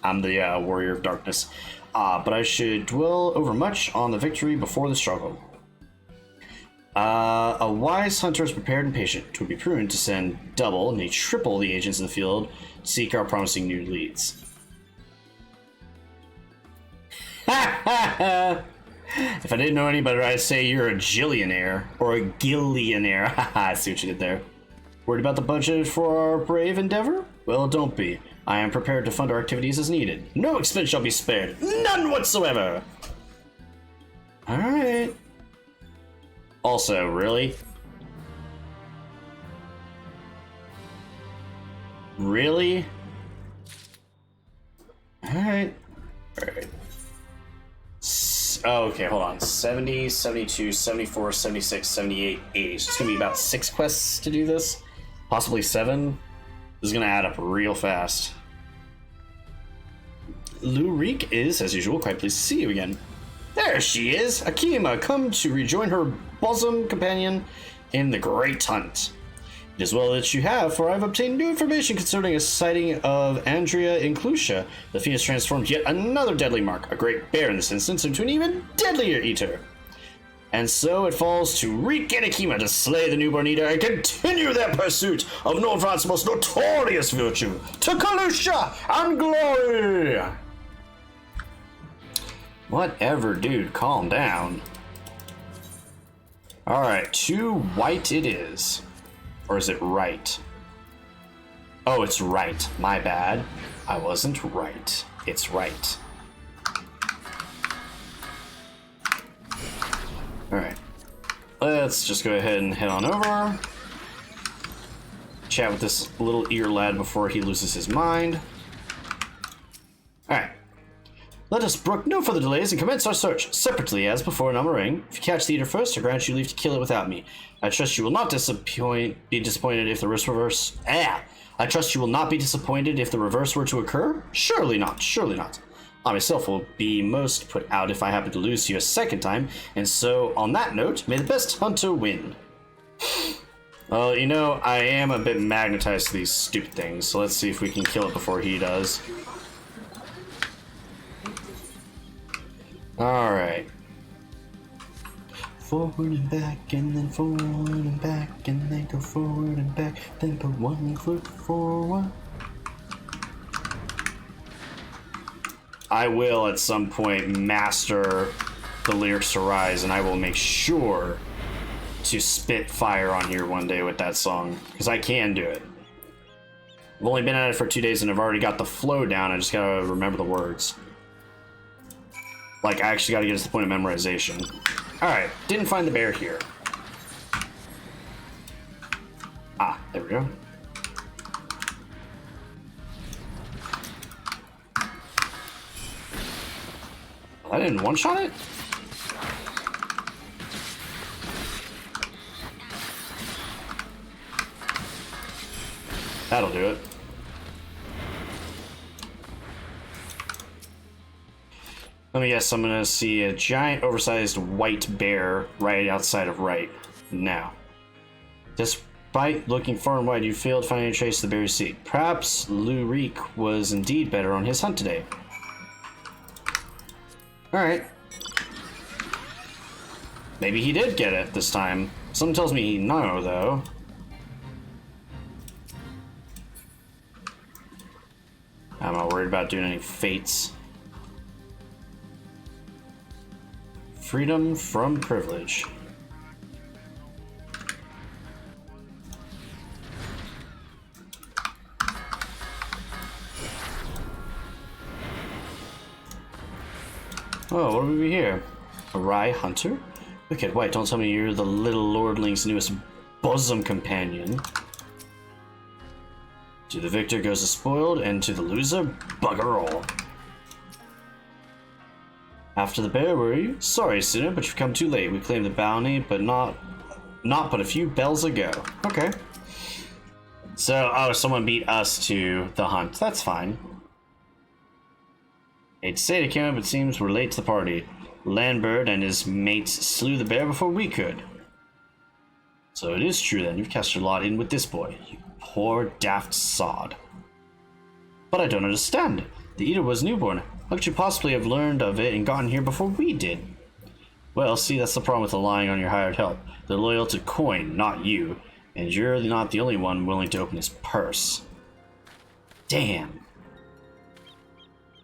I'm the Warrior of Darkness. But I should dwell over much on the victory before the struggle. A wise hunter is prepared and patient. It would be prudent to send double, nay triple, the agents in the field to seek out promising new leads. If I didn't know any better, I'd say you're a gillionaire or a gillionaire. I see what you did there. Worried about the budget for our brave endeavor? Well, don't be. I am prepared to fund our activities as needed. No expense shall be spared. None whatsoever. All right. Also, really? Really? Alright. Alright. Oh, okay, hold on. 70, 72, 74, 76, 78, 80. So it's gonna be about 6 quests to do this. Possibly 7. This is gonna add up real fast. Lou Reek is, as usual, quite pleased to see you again. There she is! Akima, come to rejoin her bosom companion in the Great Hunt. It is well that you have, for I've obtained new information concerning a sighting of Andrea in Clusia. The Phoenix transformed yet another deadly mark, a great bear in this instance, into an even deadlier eater. And so it falls to Reek and Akima to slay the newborn eater and continue their pursuit of Nordvrat's most notorious virtue, to Clusia and glory! Whatever, dude, calm down. Alright, 2 white it is. Or is it right? Oh, it's right. My bad. I wasn't right. It's right. Alright. Let's just go ahead and head on over. Chat with this little ear lad before he loses his mind. Alright. Let us brook no further delays and commence our search, separately as before in Amaring. If you catch the eater first, I grant you leave to kill it without me. I trust you will not be disappointed if the reverse... I trust you will not be disappointed if the reverse were to occur? Surely not, surely not. I myself will be most put out if I happen to lose to you a second time, and so, on that note, may the best hunter win. Well, you know, I am a bit magnetized to these stupid things, so let's see if we can kill it before he does. Alright. Forward and back, and then forward and back, and then go forward and back, then put 1 foot forward. I will at some point master the lyrics to Rise, and I will make sure to spit fire on here one day with that song, because I can do it. I've only been at it for 2 days and I've already got the flow down. I just gotta remember the words. Like, I actually gotta get to the point of memorization. Alright, didn't find the bear here. Ah, there we go. I didn't one-shot it? That'll do it. Let me guess, I'm gonna see a giant oversized white bear right outside of right now. Despite looking far and wide, you failed finding any trace of the bear's seat. Perhaps Lou Reek was indeed better on his hunt today. Alright. Maybe he did get it this time. Something tells me no, though. I'm not worried about doing any fates. Freedom from privilege. Oh, what do we hear? A wry hunter? Wicked White, don't tell me you're the little lordling's newest bosom companion. To the victor goes the spoiled, and to the loser, bugger all. After the bear, were you? Sorry, sinner, but you've come too late. We claimed the bounty, but not but a few bells ago. Okay. So, oh, someone beat us to the hunt. That's fine. Hate to say it, Kim, but it seems we're late to the party. Landbird and his mates slew the bear before we could. So it is true then, you've cast your lot in with this boy, you poor daft sod. But I don't understand. The eater was newborn. How could you possibly have learned of it and gotten here before we did? Well, see, that's the problem with relying on your hired help. They're loyal to coin, not you. And you're not the only one willing to open his purse. Damn.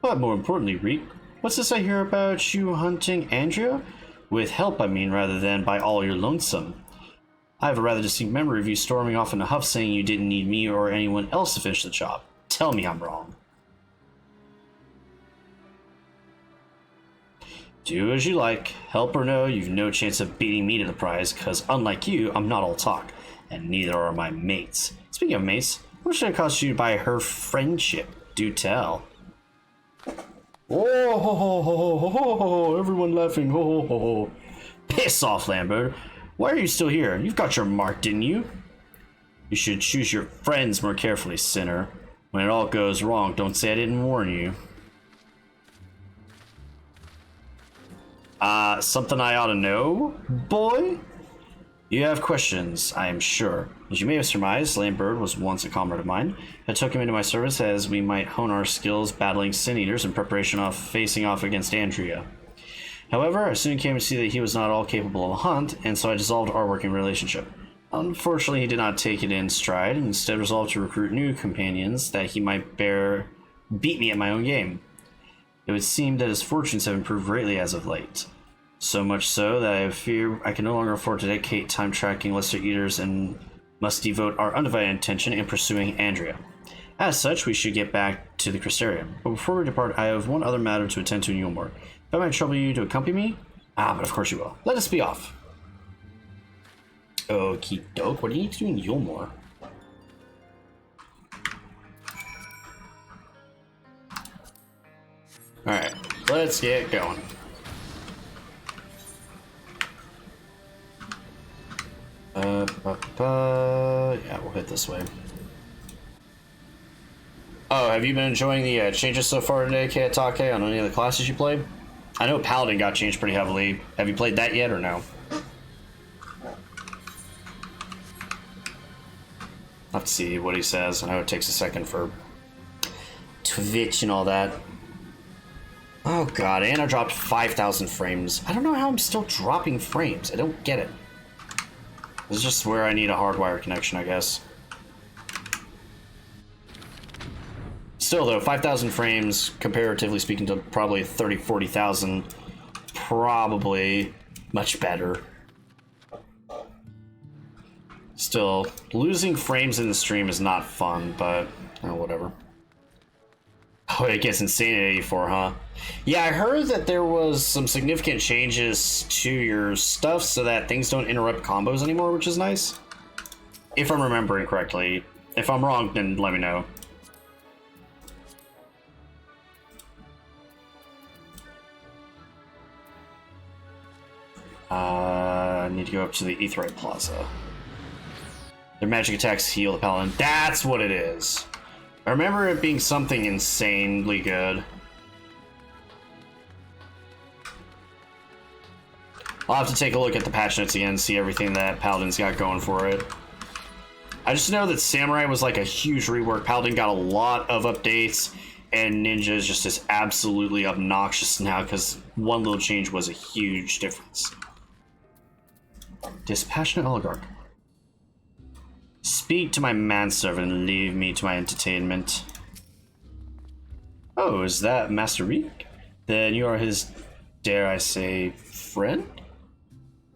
But more importantly, Reek, what's this I hear about you hunting Andrea? With help, I mean, rather than by all your lonesome. I have a rather distinct memory of you storming off in a huff saying you didn't need me or anyone else to finish the job. Tell me I'm wrong. Do as you like. Help or no, you've no chance of beating me to the prize, because unlike you, I'm not all talk. And neither are my mates. Speaking of mates, what should it cost you to buy her friendship? Do tell. Oh, ho, ho, ho, ho, ho, ho, everyone laughing, ho, ho, ho, ho. Piss off, Lambert. Why are you still here? You've got your mark, didn't you? You should choose your friends more carefully, sinner. When it all goes wrong, don't say I didn't warn you. Something I ought to know, boy? You have questions, I am sure. As you may have surmised, Lambert was once a comrade of mine. I took him into my service as we might hone our skills battling sin eaters in preparation of facing off against Andrea. However, I soon came to see that he was not all capable of a hunt, and so I dissolved our working relationship. Unfortunately, he did not take it in stride, and instead resolved to recruit new companions that he might beat me at my own game. It would seem that his fortunes have improved greatly as of late. So much so that I fear I can no longer afford to dedicate time tracking lesser eaters and must devote our undivided attention in pursuing Andrea. As such, we should get back to the Crystarium. But before we depart, I have one other matter to attend to in Yulmore. If I might trouble you to accompany me? But of course you will. Let us be off. Okie doke, what do you need to do in Yulmore? Alright, let's get going. Yeah, we'll head this way. Oh, have you been enjoying the changes so far today, Kayatake, on any of the classes you played? I know Paladin got changed pretty heavily. Have you played that yet, or no? I'll have to see what he says. I know it takes a second for Twitch and all that. Oh god, and I dropped 5,000 frames. I don't know how I'm still dropping frames. I don't get it. This is just where I need a hardwire connection, I guess. Still though, 5,000 frames, comparatively speaking to probably 30, 40,000, probably much better. Still, losing frames in the stream is not fun, but whatever. Oh, it gets insane at 84, huh? Yeah, I heard that there was some significant changes to your stuff so that things don't interrupt combos anymore, which is nice. If I'm remembering correctly. If I'm wrong, then let me know. I need to go up to the Aetheryte Plaza. Their magic attacks heal the paladin. That's what it is. I remember it being something insanely good. I'll have to take a look at the patch notes again and see everything that Paladin's got going for it. I just know that Samurai was like a huge rework. Paladin got a lot of updates, and Ninja is just as absolutely obnoxious now because one little change was a huge difference. Dispassionate Oligarch. Speak to my manservant and leave me to my entertainment. Oh, is that Master Reek? Then you are his, dare I say, friend?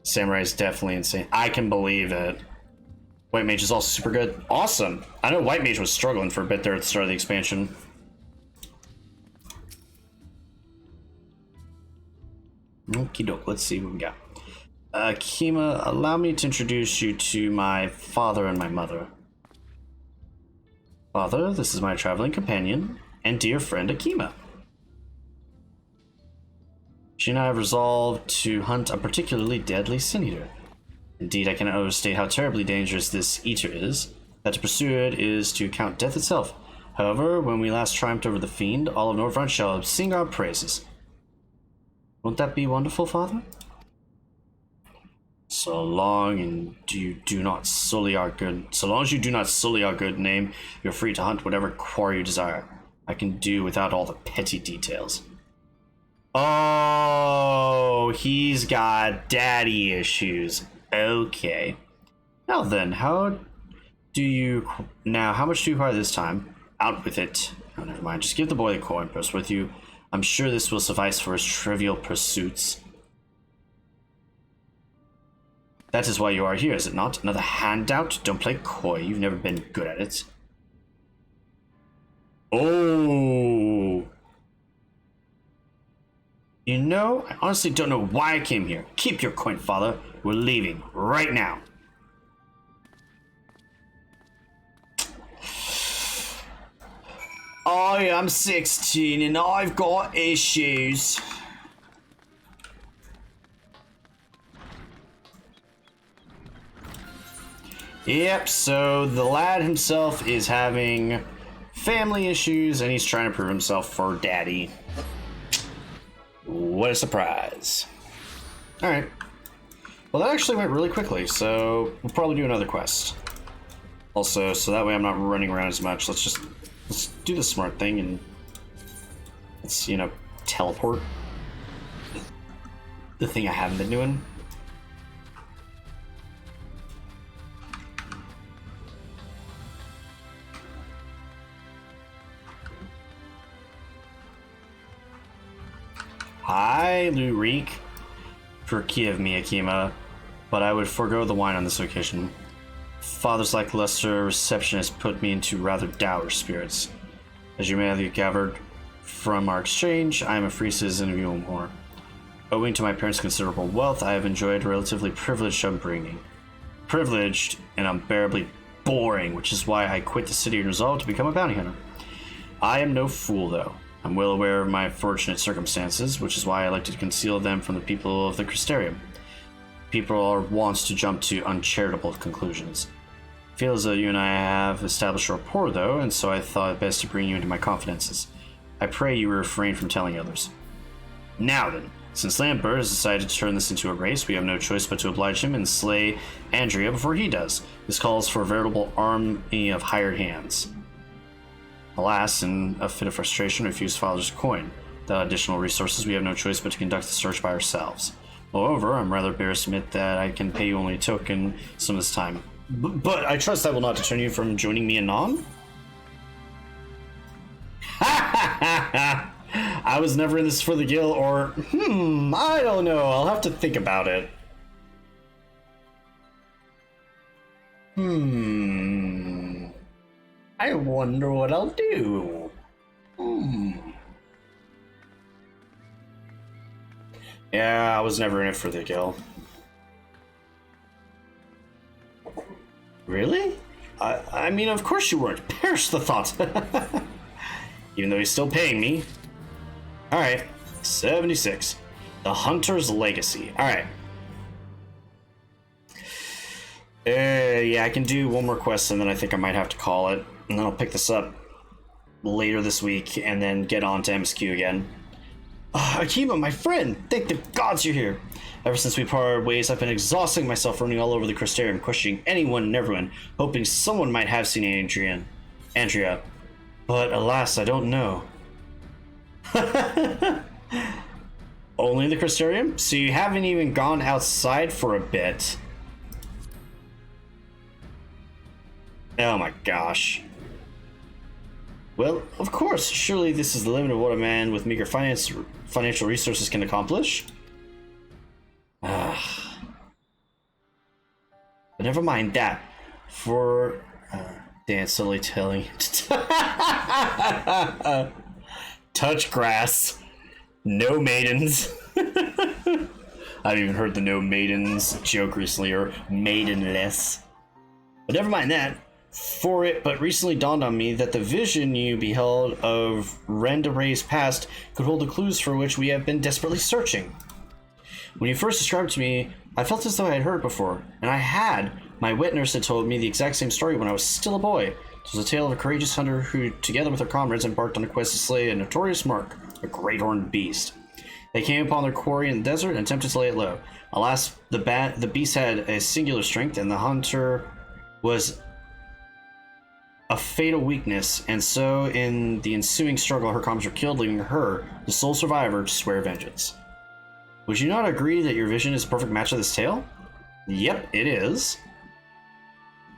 Samurai is definitely insane. I can believe it. White Mage is also super good. Awesome. I know White Mage was struggling for a bit there at the start of the expansion. Okie doke, let's see what we got. Kima, allow me to introduce you to my father and my mother. Father, this is my traveling companion and dear friend Akima. She and I have resolved to hunt a particularly deadly sin eater. Indeed, I cannot overstate how terribly dangerous this eater is. That to pursue it is to count death itself. However, when we last triumphed over the fiend, all of Northront shall sing our praises. Won't that be wonderful, Father? So long as you do not sully our good name, you're free to hunt whatever quarry you desire. I can do without all the petty details. Oh, he's got daddy issues. Okay. Now then, how much do you require this time? Out with it. Oh, never mind. Just give the boy the coin purse with you. I'm sure this will suffice for his trivial pursuits. That is why you are here, is it not? Another handout? Don't play coy. You've never been good at it. Oh. You know, I honestly don't know why I came here. Keep your coin, father. We're leaving right now. I am 16 and I've got issues. Yep, so the lad himself is having family issues and he's trying to prove himself for daddy. What a surprise. Alright. Well, that actually went really quickly, so we'll probably do another quest. Also, so that way I'm not running around as much, let's do the smart thing and let's, you know, teleport. The thing I haven't been doing. Hi, Lurik. Forgive me, Akima, but I would forego the wine on this occasion. Father's lackluster reception has put me into rather dour spirits. As you may have gathered from our exchange, I am a free citizen of Yulmore. Owing to my parents' considerable wealth, I have enjoyed relatively privileged upbringing. Privileged and unbearably boring, which is why I quit the city and resolved to become a bounty hunter. I am no fool, though. I'm well aware of my fortunate circumstances, which is why I elected to conceal them from the people of the Crystarium. People are wont to jump to uncharitable conclusions. I feel as though you and I have established a rapport, though, and so I thought it best to bring you into my confidences. I pray you refrain from telling others. Now then, since Lambert has decided to turn this into a race, we have no choice but to oblige him and slay Andrea before he does. This calls for a veritable army of hired hands. Alas, in a fit of frustration, refused father's coin. Without additional resources, we have no choice but to conduct the search by ourselves. Moreover, I'm rather embarrassed to admit that I can pay you only a token some of this time. But I trust that will not deter you from joining me anon? I was never in this for the gil, or, I don't know, I'll have to think about it. I wonder what I'll do. Yeah, I was never in it for the gil. Really? I mean, of course you weren't. Perish the thought. Even though he's still paying me. Alright, 76. The Hunter's Legacy. Alright. Yeah, I can do one more quest and then I think I might have to call it. And then I'll pick this up later this week and then get on to MSQ again. Akima, my friend! Thank the gods you're here! Ever since we parted ways, I've been exhausting myself running all over the Crystarium, questioning anyone and everyone, hoping someone might have seen Andrea. But alas, I don't know. Only in the Crystarium? So you haven't even gone outside for a bit. Oh my gosh. Well, of course, surely this is the limit of what a man with meager financial resources can accomplish. But never mind that. For Dan suddenly telling touch grass, no maidens. I've even heard the no maidens joke recently, or maidenless. But never mind that. For it but recently dawned on me that the vision you beheld of Rendaray's past could hold the clues for which we have been desperately searching. When you first described it to me, I felt as though I had heard it before, and I had. My wet nurse had told me the exact same story when I was still a boy. It was a tale of a courageous hunter who, together with her comrades, embarked on a quest to slay a notorious mark, a great horned beast. They came upon their quarry in the desert and attempted to lay it low. Alas, the beast had a singular strength, and the hunter was a fatal weakness, and so in the ensuing struggle, her comrades were killed, leaving her, the sole survivor, to swear vengeance. Would you not agree that your vision is a perfect match of this tale? Yep, it is.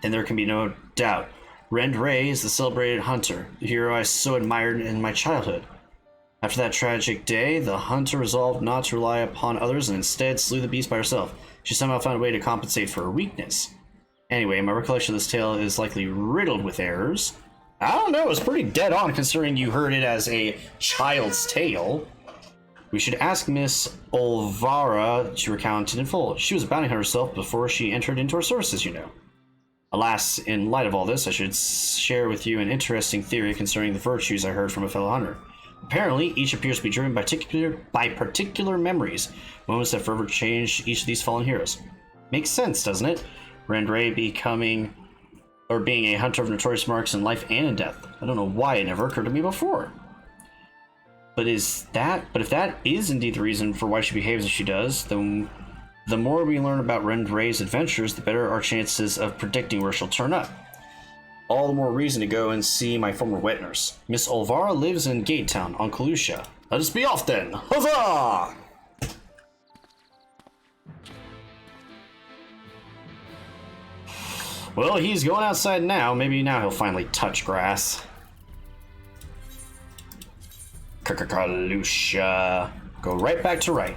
And there can be no doubt. Rend Ray is the celebrated hunter, the hero I so admired in my childhood. After that tragic day, the hunter resolved not to rely upon others and instead slew the beast by herself. She somehow found a way to compensate for her weakness. Anyway, my recollection of this tale is likely riddled with errors. I don't know, it's pretty dead on considering you heard it as a child's tale. We should ask Miss Olvara to recount it in full. She was a bounty hunter herself before she entered into our services, you know. Alas, in light of all this, I should share with you an interesting theory concerning the virtues I heard from a fellow hunter. Apparently, each appears to be driven by particular memories, moments that forever change each of these fallen heroes. Makes sense, doesn't it? Rend Ray being a hunter of notorious marks in life and in death. I don't know why it never occurred to me before. But if that is indeed the reason for why she behaves as she does, then the more we learn about Rend Ray's adventures, the better our chances of predicting where she'll turn up. All the more reason to go and see my former wet nurse. Miss Olvara lives in Gatetown on Kalusha. Let us be off then! Huzzah! Well, he's going outside now. Maybe now he'll finally touch grass. Kalusha. Go right back to right.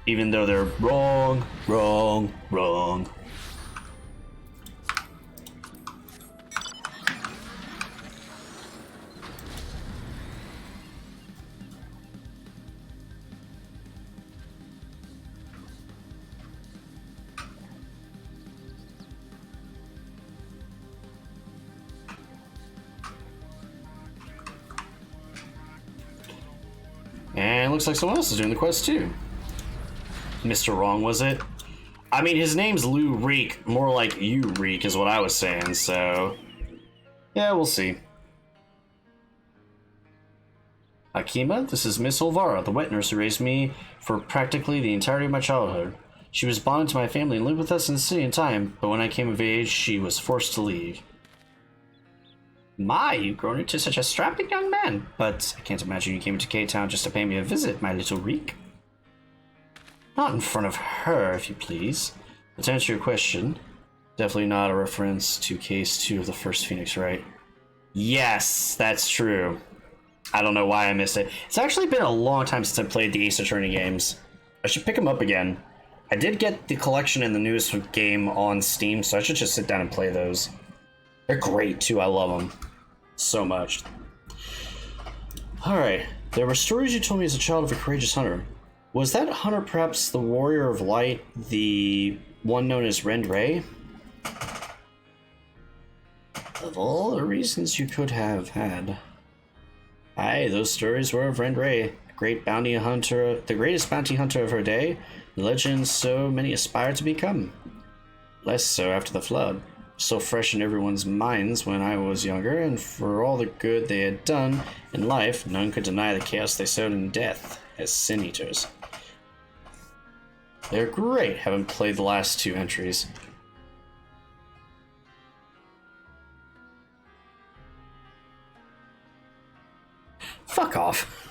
Even though they're wrong. And it looks like someone else is doing the quest too. Mr. Wrong, was it? I mean, his name's Lou Reek. More like you Reek is what I was saying, so... yeah, we'll see. Akima, this is Miss Olvara, the wet nurse who raised me for practically the entirety of my childhood. She was bonded to my family and lived with us in the city in time, but when I came of age, she was forced to leave. My, you've grown into such a strapping young man, but I can't imagine you came to K-Town just to pay me a visit, my little Reek. Not in front of her, if you please. But to answer your question, definitely not a reference to Case 2 of the first Phoenix, right? Yes, that's true. I don't know why I missed it. It's actually been a long time since I played the Ace Attorney games. I should pick them up again. I did get the collection in the newest game on Steam, so I should just sit down and play those. They're great, too. I love them so much. Alright. There were stories you told me as a child of a courageous hunter. Was that hunter perhaps the Warrior of Light, the one known as Rend Ray? Of all the reasons you could have had. Aye, those stories were of Rend Ray, the greatest bounty hunter of her day, the legend so many aspired to become. Less so after the flood. So fresh in everyone's minds when I was younger, and for all the good they had done in life, none could deny the chaos they sowed in death as sin eaters. They're great, haven't played the last two entries. Fuck off.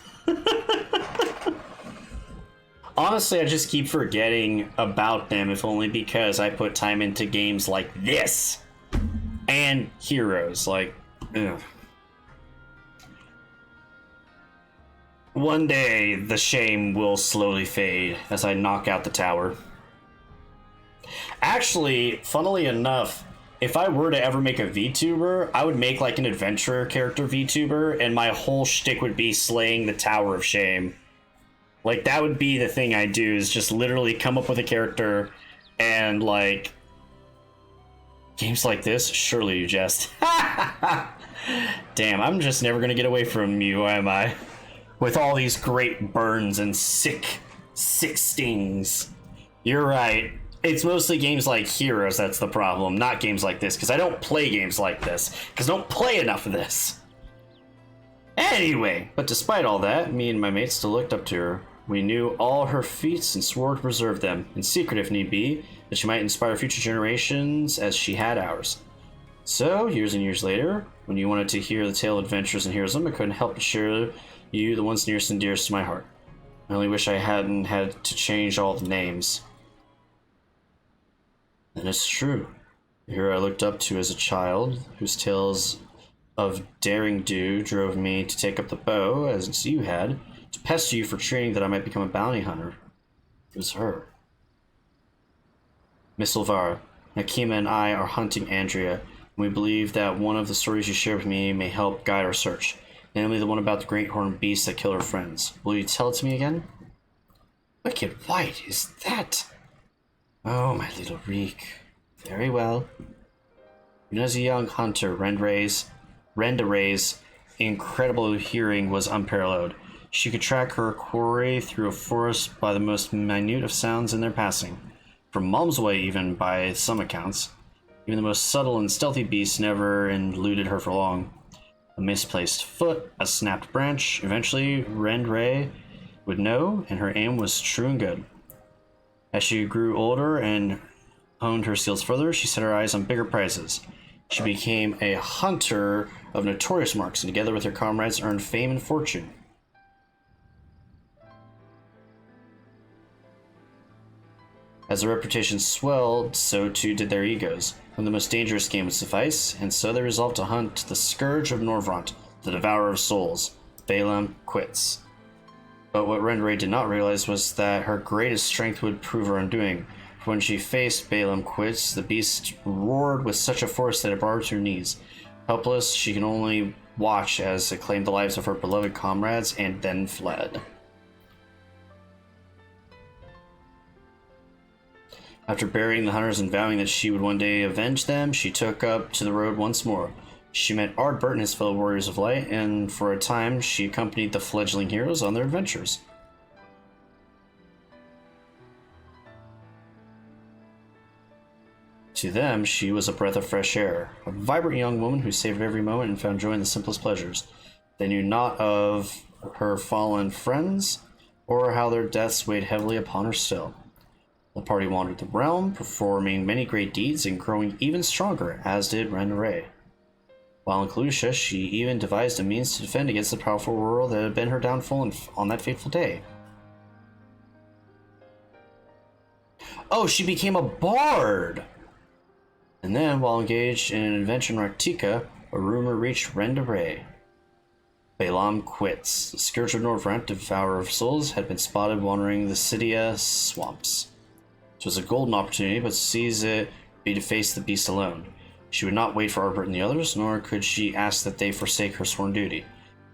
Honestly, I just keep forgetting about them, if only because I put time into games like this. And Heroes, like, ugh. One day, the shame will slowly fade as I knock out the tower. Actually, funnily enough, if I were to ever make a VTuber, I would make like an adventurer character VTuber, and my whole shtick would be slaying the Tower of Shame. Like, that would be the thing I do, is just literally come up with a character and, like... Games like this? Surely you jest. Damn, I'm just never gonna get away from you, am I? With all these great burns and sick stings. You're right. It's mostly games like Heroes that's the problem, not games like this, because I don't play games like this, because I don't play enough of this. Anyway, but despite all that, me and my mates still looked up to her. We knew all her feats and swore to preserve them, in secret if need be, that she might inspire future generations as she had ours. So, years and years later, when you wanted to hear the tale of adventures and heroism, I couldn't help but share you the ones nearest and dearest to my heart. I only wish I hadn't had to change all the names. And it's true. The hero I looked up to as a child, whose tales of daring do drove me to take up the bow, as you had, to pester you for training that I might become a bounty hunter. It was her. Miss Silvara, Nakima and I are hunting Andrea, and we believe that one of the stories you shared with me may help guide our search, namely the one about the great horned beast that killed her friends. Will you tell it to me again? Wicked White, is that? Oh, my little Reek. Very well. Even as a young hunter, Rendare's incredible hearing was unparalleled. She could track her quarry through a forest by the most minute of sounds in their passing, from miles away even by some accounts. Even the most subtle and stealthy beasts never eluded her for long. A misplaced foot, a snapped branch, eventually Rendare would know, and her aim was true and good. As she grew older and honed her skills further, she set her eyes on bigger prizes. She became a hunter of notorious marks, and together with her comrades earned fame and fortune. As their reputation swelled, so too did their egos. When the most dangerous game would suffice, and so they resolved to hunt the Scourge of Norvrant, the Devourer of Souls, Balaam Quits. But what Rendare did not realize was that her greatest strength would prove her undoing. For when she faced Balaam Quits, the beast roared with such a force that it brought her to her knees. Helpless, she could only watch as it claimed the lives of her beloved comrades and then fled. After burying the hunters and vowing that she would one day avenge them, she took up to the road once more. She met Ardbert and his fellow warriors of light, and for a time she accompanied the fledgling heroes on their adventures. To them, she was a breath of fresh air, a vibrant young woman who savored every moment and found joy in the simplest pleasures. They knew not of her fallen friends, or how their deaths weighed heavily upon her still. The party wandered the realm, performing many great deeds and growing even stronger, as did Rendare. While in Kalusha, she even devised a means to defend against the powerful ruler that had been her downfall on that fateful day. Oh, she became a bard! And then, while engaged in an adventure in Arctica, a rumor reached Rendare. Balaam Quits, the Scourge of Norvrant, Devourer of Souls, had been spotted wandering the Cydia swamps. It was a golden opportunity, but to seize it would be to face the beast alone. She would not wait for Ardbert and the others, nor could she ask that they forsake her sworn duty.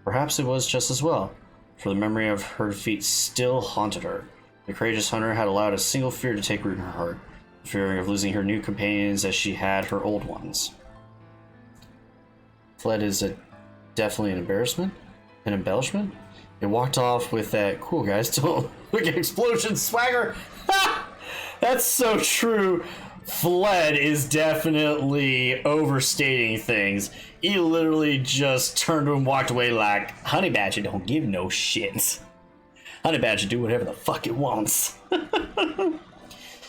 Perhaps it was just as well, for the memory of her defeat still haunted her. The courageous hunter had allowed a single fear to take root in her heart, the fear of losing her new companions as she had her old ones. Fled is definitely an embarrassment, an embellishment. They walked off with that cool guys don't look at explosion swagger. That's so true. Fled is definitely overstating things. He literally just turned to him and walked away like, Honey Badger don't give no shits. Honey Badger do whatever the fuck it wants.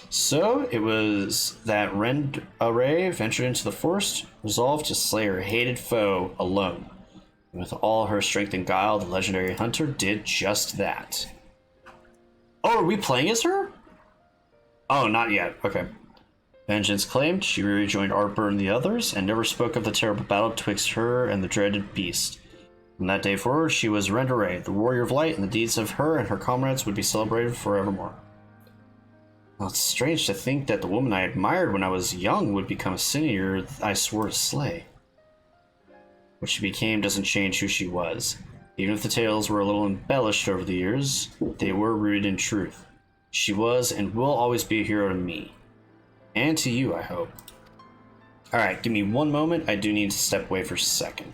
So it was that Rendare ventured into the forest, resolved to slay her hated foe alone. And with all her strength and guile, the legendary hunter did just that. Oh, are we playing as her? Oh, not yet. Okay. Vengeance claimed, she rejoined Ardbert and the others, and never spoke of the terrible battle twixt her and the dreaded beast. From that day forward, she was Rendare, the warrior of light, and the deeds of her and her comrades would be celebrated forevermore. Well, it's strange to think that the woman I admired when I was young would become a sinister I swore to slay. What she became doesn't change who she was. Even if the tales were a little embellished over the years, they were rooted in truth. She was and will always be a hero to me. And to you, I hope. Alright, give me one moment. I do need to step away for a second.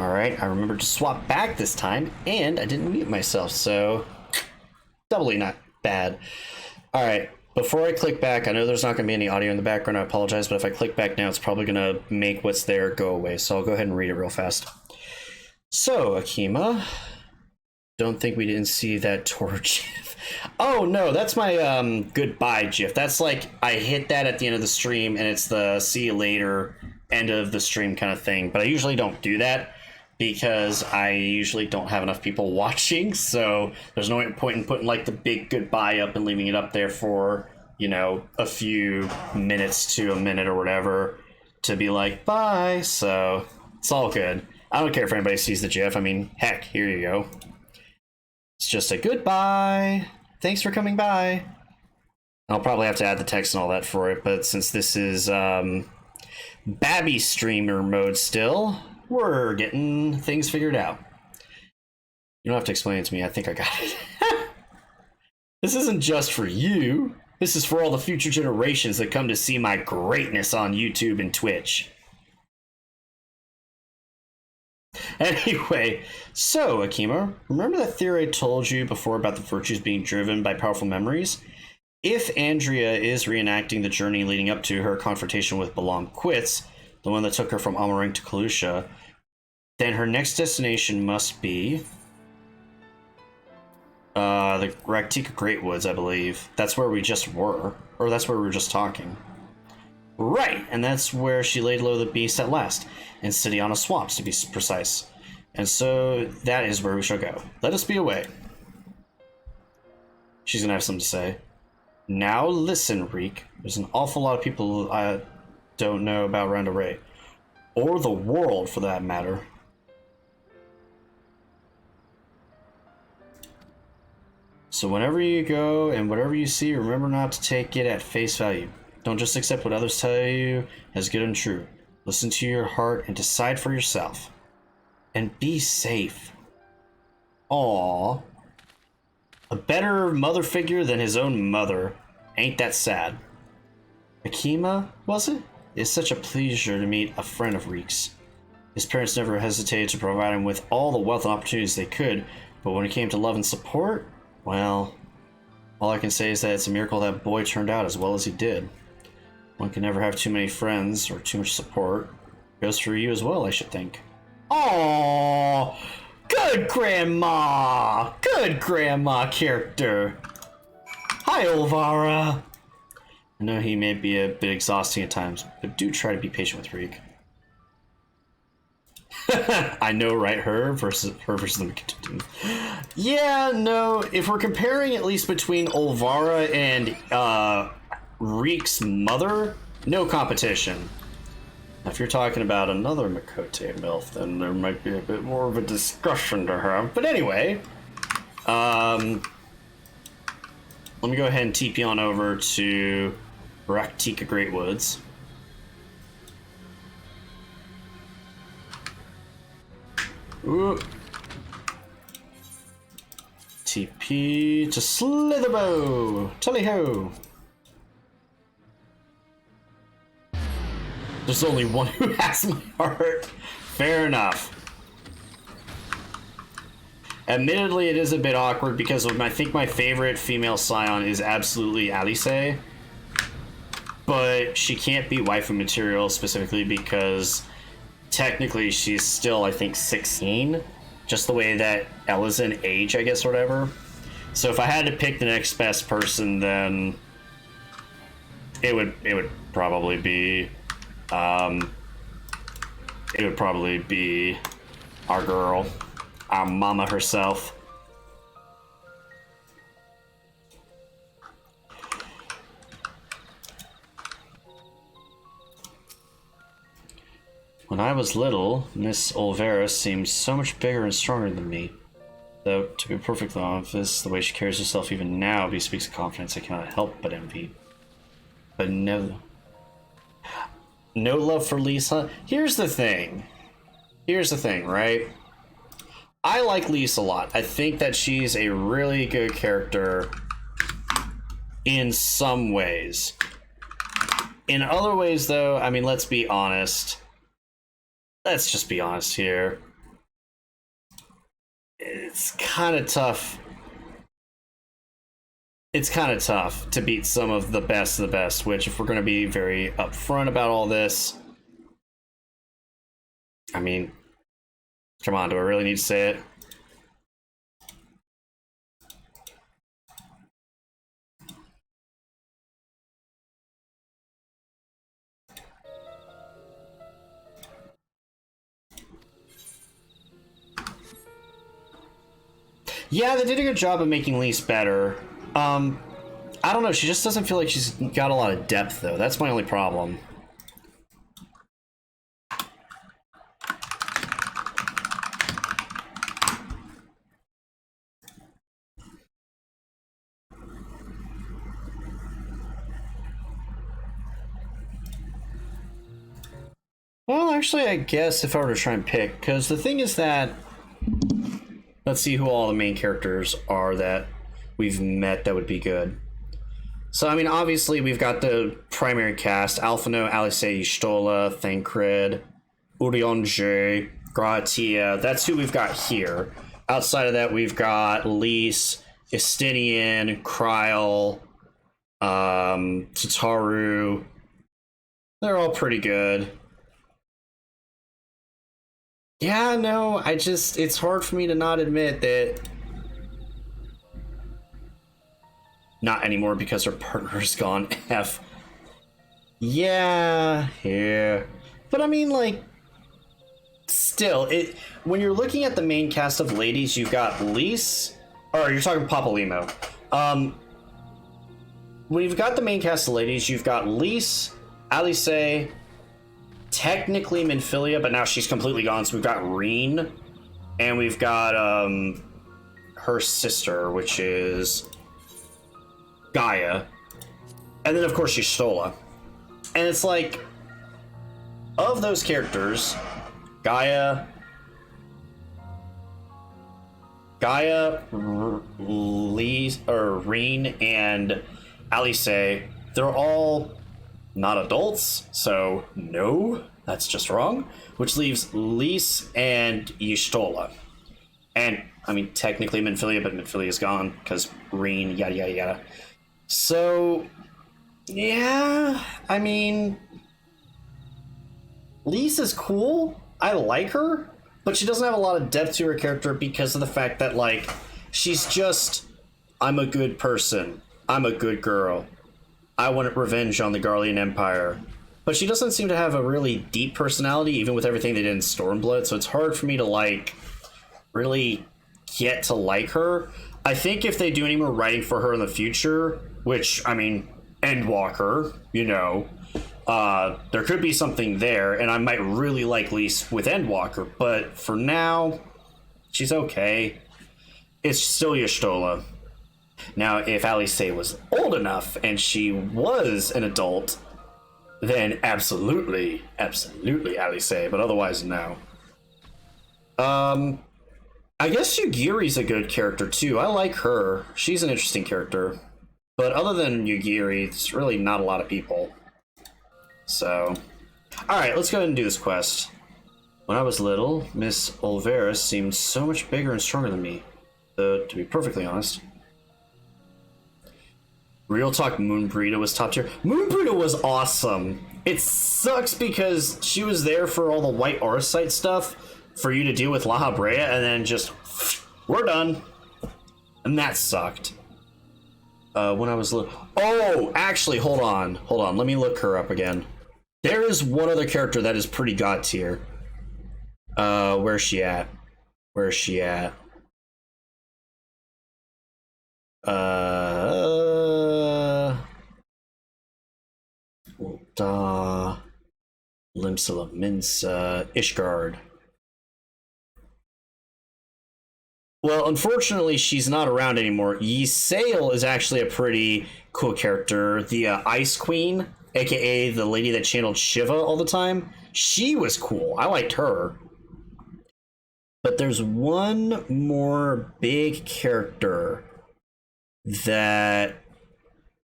All right, I remembered to swap back this time, and I didn't mute myself, so doubly not bad. All right, before I click back, I know there's not going to be any audio in the background, I apologize, but if I click back now, it's probably going to make what's there go away, so I'll go ahead and read it real fast. So, Akima, don't think we didn't see that torch. Oh no, that's my goodbye gif. That's like, I hit that at the end of the stream, and it's the see you later, end of the stream kind of thing, but I usually don't do that, because I usually don't have enough people watching, so there's no point in putting like the big goodbye up and leaving it up there for, you know, a few minutes to a minute or whatever to be like, bye, so it's all good. I don't care if anybody sees the GIF, I mean, heck, here you go. It's just a goodbye, thanks for coming by. I'll probably have to add the text and all that for it, but since this is Babby streamer mode still, we're getting things figured out. You don't have to explain it to me. I think I got it. This isn't just for you. This is for all the future generations that come to see my greatness on YouTube and Twitch. Anyway, so Akima, remember that theory I told you before about the virtues being driven by powerful memories? If Andrea is reenacting the journey leading up to her confrontation with Balam Quits, the one that took her from Amarink to Kalusha, then her next destination must be the Raktika Great Woods, I believe. That's where we just were. Or that's where we were just talking. Right, and that's where she laid low the beast at last, in Sidiana Swamps, to be precise. And so that is where we shall go. Let us be away. She's gonna have something to say. Now listen, Reek. There's an awful lot of people I don't know about Randa Ray. Or the world, for that matter. So whenever you go and whatever you see, remember not to take it at face value. Don't just accept what others tell you as good and true. Listen to your heart and decide for yourself. And be safe. Aww. A better mother figure than his own mother. Ain't that sad? Akima, was it? It's such a pleasure to meet a friend of Reek's. His parents never hesitated to provide him with all the wealth and opportunities they could, but when it came to love and support, well, all I can say is that it's a miracle that boy turned out as well as he did. One can never have too many friends or too much support. Goes for you as well, I should think. Aww! Good grandma! Good grandma character! Hi, Olvara! I know he may be a bit exhausting at times, but do try to be patient with Reek. I know, right? Her versus the... Yeah, no, if we're comparing at least between Olvara and Reek's mother, no competition. Now, if you're talking about another Makote MILF, then there might be a bit more of a discussion to have. But anyway, let me go ahead and TP on over to Raktika Great Woods. Ooh. TP to Slitherbow! Tally-ho! There's only one who has my heart. Fair enough. Admittedly, it is a bit awkward because I think my favorite female Scion is absolutely Alice. But she can't be waifu material specifically because technically she's still, I think, 16. Just the way that Ella's in age, I guess, or whatever. So if I had to pick the next best person, then it would probably be our girl, our mama herself. When I was little, Miss Olvera seemed so much bigger and stronger than me. Though, to be perfectly honest, the way she carries herself even now bespeaks of confidence I cannot help but envy. But no love for Lisa? Here's the thing, right? I like Lisa a lot. I think that she's a really good character in some ways. In other ways, though, I mean, let's be honest. Let's just be honest here. it's kind of tough. It's kind of tough to beat some of the best, which, if we're going to be very upfront about all this, I mean, come on, do I really need to say it? Yeah, they did a good job of making Lise better. I don't know, she just doesn't feel like she's got a lot of depth, though. That's my only problem. Well, actually, I guess if I were to try and pick, because the thing is that, let's see who all the main characters are that we've met that would be good. So, I mean, obviously, we've got the primary cast: Alphino, Alice, Y'shtola, Thancred, Urianger, Gratia. That's who we've got here. Outside of that, we've got Lise, Estinian, Kryl, Tataru. They're all pretty good. Yeah, no, it's hard for me to not admit that. Not anymore, because her partner's gone F. Yeah. But I mean, like, still, when you're looking at the main cast of ladies, you've got Lise, or you're talking Papalymo. When you've got the main cast of ladies, you've got Lise, Alice, technically Minfilia, but now she's completely gone, so we've got Reen, and we've got her sister, which is Gaia, and then of course Y'shtola. And it's like, of those characters, Gaia, Lise, or Reen, and Alice, they're all not adults, so no, that's just wrong. Which leaves Lise and Y'shtola. And, I mean, technically Minfilia, but Minfilia's gone, because Reen, yada yada yada. So, yeah, I mean, Lise is cool. I like her, but she doesn't have a lot of depth to her character because of the fact that, like, she's just, I'm a good person. I'm a good girl. I want revenge on the Garlean Empire. But she doesn't seem to have a really deep personality, even with everything they did in Stormblood, so it's hard for me to, like, really get to like her. I think if they do any more writing for her in the future, which, I mean, Endwalker, you know, there could be something there, and I might really like Lise with Endwalker, but for now, she's okay. It's still Y'shtola. Now, if Alice was old enough and she was an adult, then absolutely Alice, but otherwise, no. I guess Yugiri's a good character, too. I like her. She's an interesting character. But other than Yugiri, it's really not a lot of people. So, alright, let's go ahead and do this quest. When I was little, Miss Olvera seemed so much bigger and stronger than me. To be perfectly honest. Real talk, Moon Burrito was top tier. Moon Burrito was awesome. It sucks because she was there for all the white Auracite stuff for you to deal with La Habrea, and then just, we're done. And that sucked. When I was little. Oh, actually, hold on. Let me look her up again. There is one other character that is pretty god tier. Where's she at? Limsala Minsa Ishgard. Well, unfortunately, she's not around anymore. Ysayle is actually a pretty cool character. The Ice Queen, aka the lady that channeled Shiva all the time. She was cool. I liked her. But there's one more big character that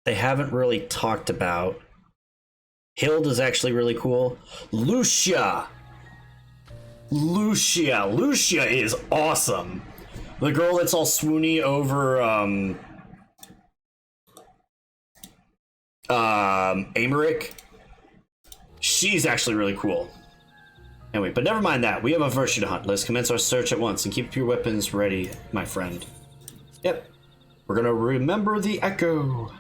they haven't really talked about. Hild is actually really cool. Lucia is awesome. The girl that's all swoony over Americ. She's actually really cool. Anyway, but never mind that. We have a virtue to hunt. Let's commence our search at once and keep your weapons ready, my friend. Yep. We're gonna remember the echo.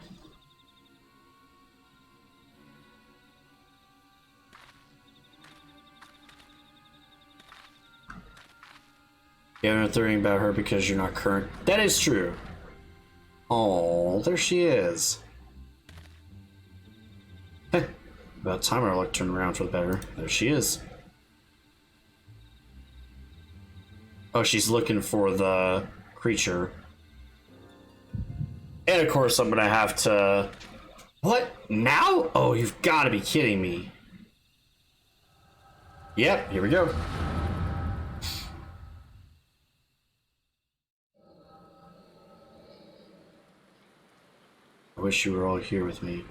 You haven't thinking about her because you're not current. That is true. Oh, there she is. Heh. About time our luck turned around for the better. There she is. Oh, she's looking for the creature. And of course, I'm gonna have to... What? Now? Oh, you've got to be kidding me. Yep, here we go. I wish you were all here with me,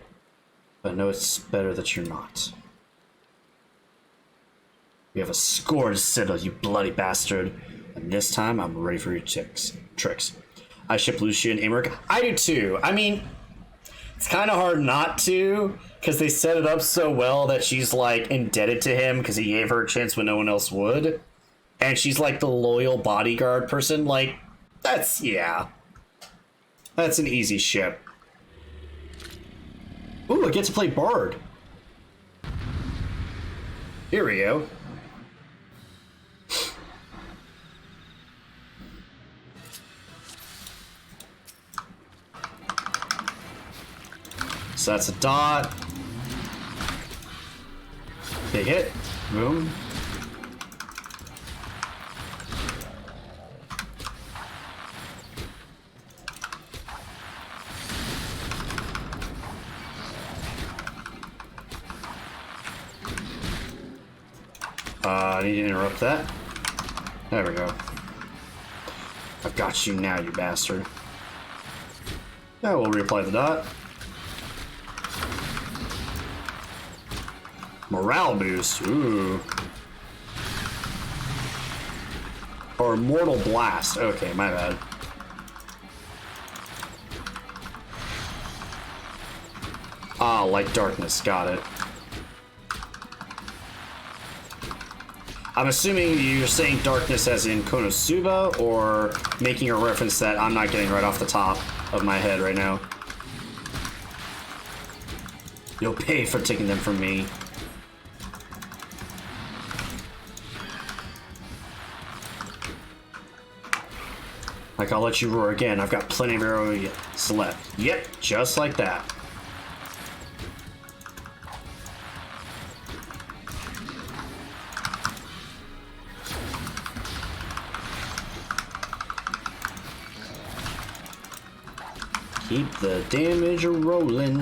but I know it's better that you're not. We have a score to settle, you bloody bastard, and this time I'm ready for your tricks. I ship Lucia and Americ. I do too. I mean, it's kind of hard not to, because they set it up so well that she's like indebted to him because he gave her a chance when no one else would, and she's like the loyal bodyguard person. Like, that's an easy ship. Ooh, I get to play Bard. Here we go. So that's a dot. Big hit. Boom. I need to interrupt that. There we go. I've got you now, you bastard. Yeah, we'll reapply the dot. Morale boost. Ooh. Or Mortal Blast. Okay, my bad. Ah, like darkness. Got it. I'm assuming you're saying darkness as in Konosuba, or making a reference that I'm not getting right off the top of my head right now. You'll pay for taking them from me. Like, I'll let you roar again. I've got plenty of arrows left. Yep, just like that. Keep the damage rolling.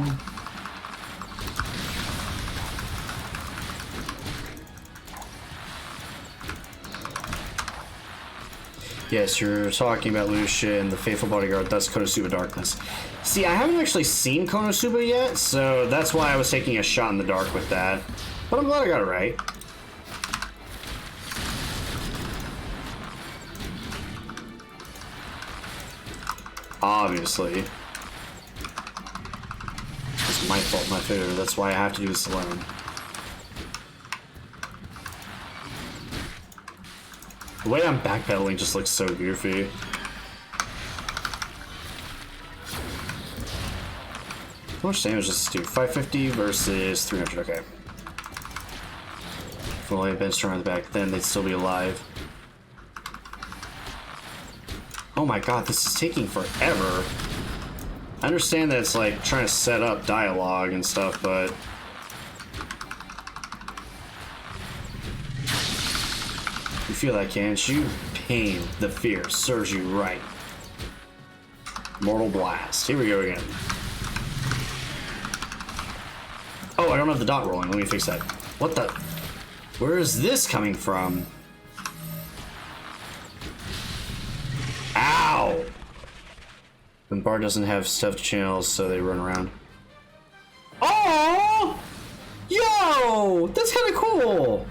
Yes, you're talking about Lucia and the Faithful Bodyguard. That's Konosuba Darkness. See, I haven't actually seen Konosuba yet, so that's why I was taking a shot in the dark with that. But I'm glad I got it right. Obviously. It's my fault, my failure. That's why I have to do this alone. The way I'm backpedaling just looks so goofy. How much damage does this do? 550 versus 300, okay. If only had been strong on the back, then they'd still be alive. Oh my god, this is taking forever. I understand that it's like trying to set up dialogue and stuff, but... You feel that, can't you? Pain, the fear, serves you right. Mortal Blast. Here we go again. Oh, I don't have the dot rolling. Let me fix that. What the... Where is this coming from? Ow! And Bard doesn't have stuffed channels, so they run around. Oh! Yo! That's kind of cool!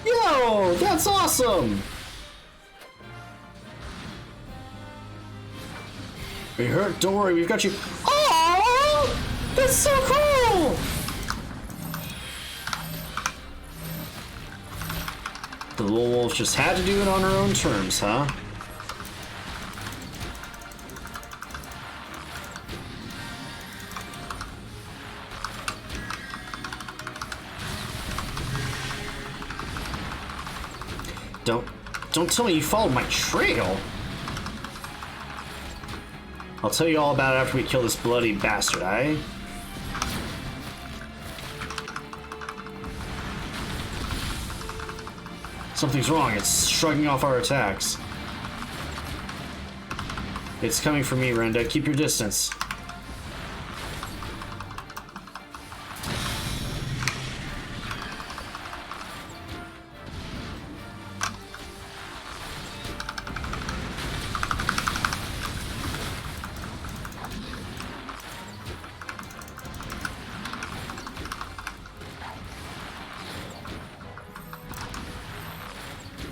Yo! That's awesome! Are you hurt? Don't worry, we've got you. Oh, that's so cool! The little wolf just had to do it on her own terms, huh? Don't tell me you followed my trail. I'll tell you all about it after we kill this bloody bastard, eh? Something's wrong. It's shrugging off our attacks. It's coming from me, Renda. Keep your distance.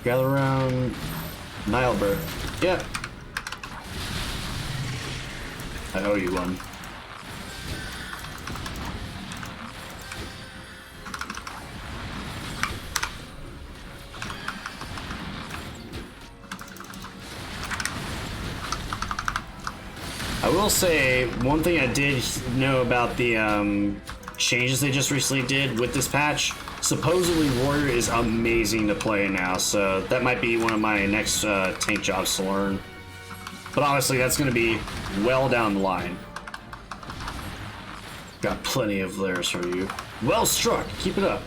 Gather around Nilebird. Yeah. I owe you one. I will say, one thing I did know about the changes they just recently did with this patch, supposedly Warrior is amazing to play now, so that might be one of my next tank jobs to learn. But honestly, that's going to be well down the line. Got plenty of layers for you. Well struck! Keep it up.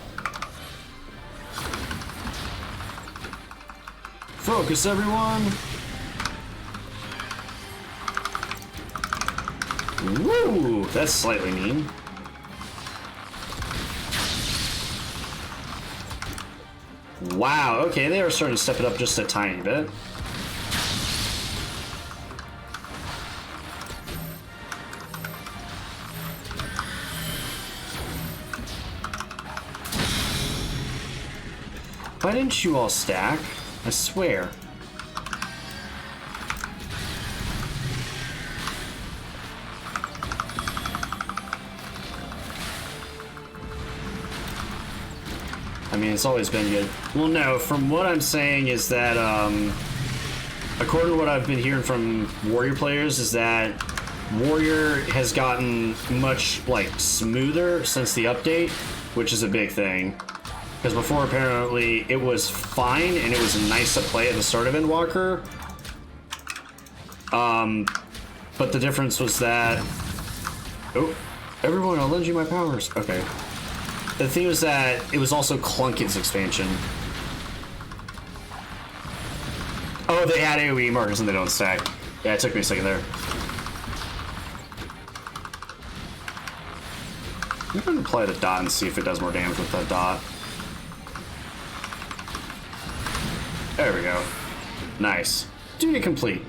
Focus, everyone! Woo! That's slightly mean. Wow, okay, they are starting to step it up just a tiny bit. Why didn't you all stack? I swear. I mean, it's always been good. Well, no, from what I'm saying is that, according to what I've been hearing from Warrior players, is that Warrior has gotten much, like, smoother since the update, which is a big thing. Because before, apparently, it was fine, and it was nice to play at the start of Endwalker. But the difference was that... Oh, everyone, I'll lend you my powers. Okay. The thing was that it was also Clunkin's expansion. Oh, they had AoE markers and they don't stack. Yeah, it took me a second there. I'm going to apply the dot and see if it does more damage with that dot. There we go. Nice. Duty complete.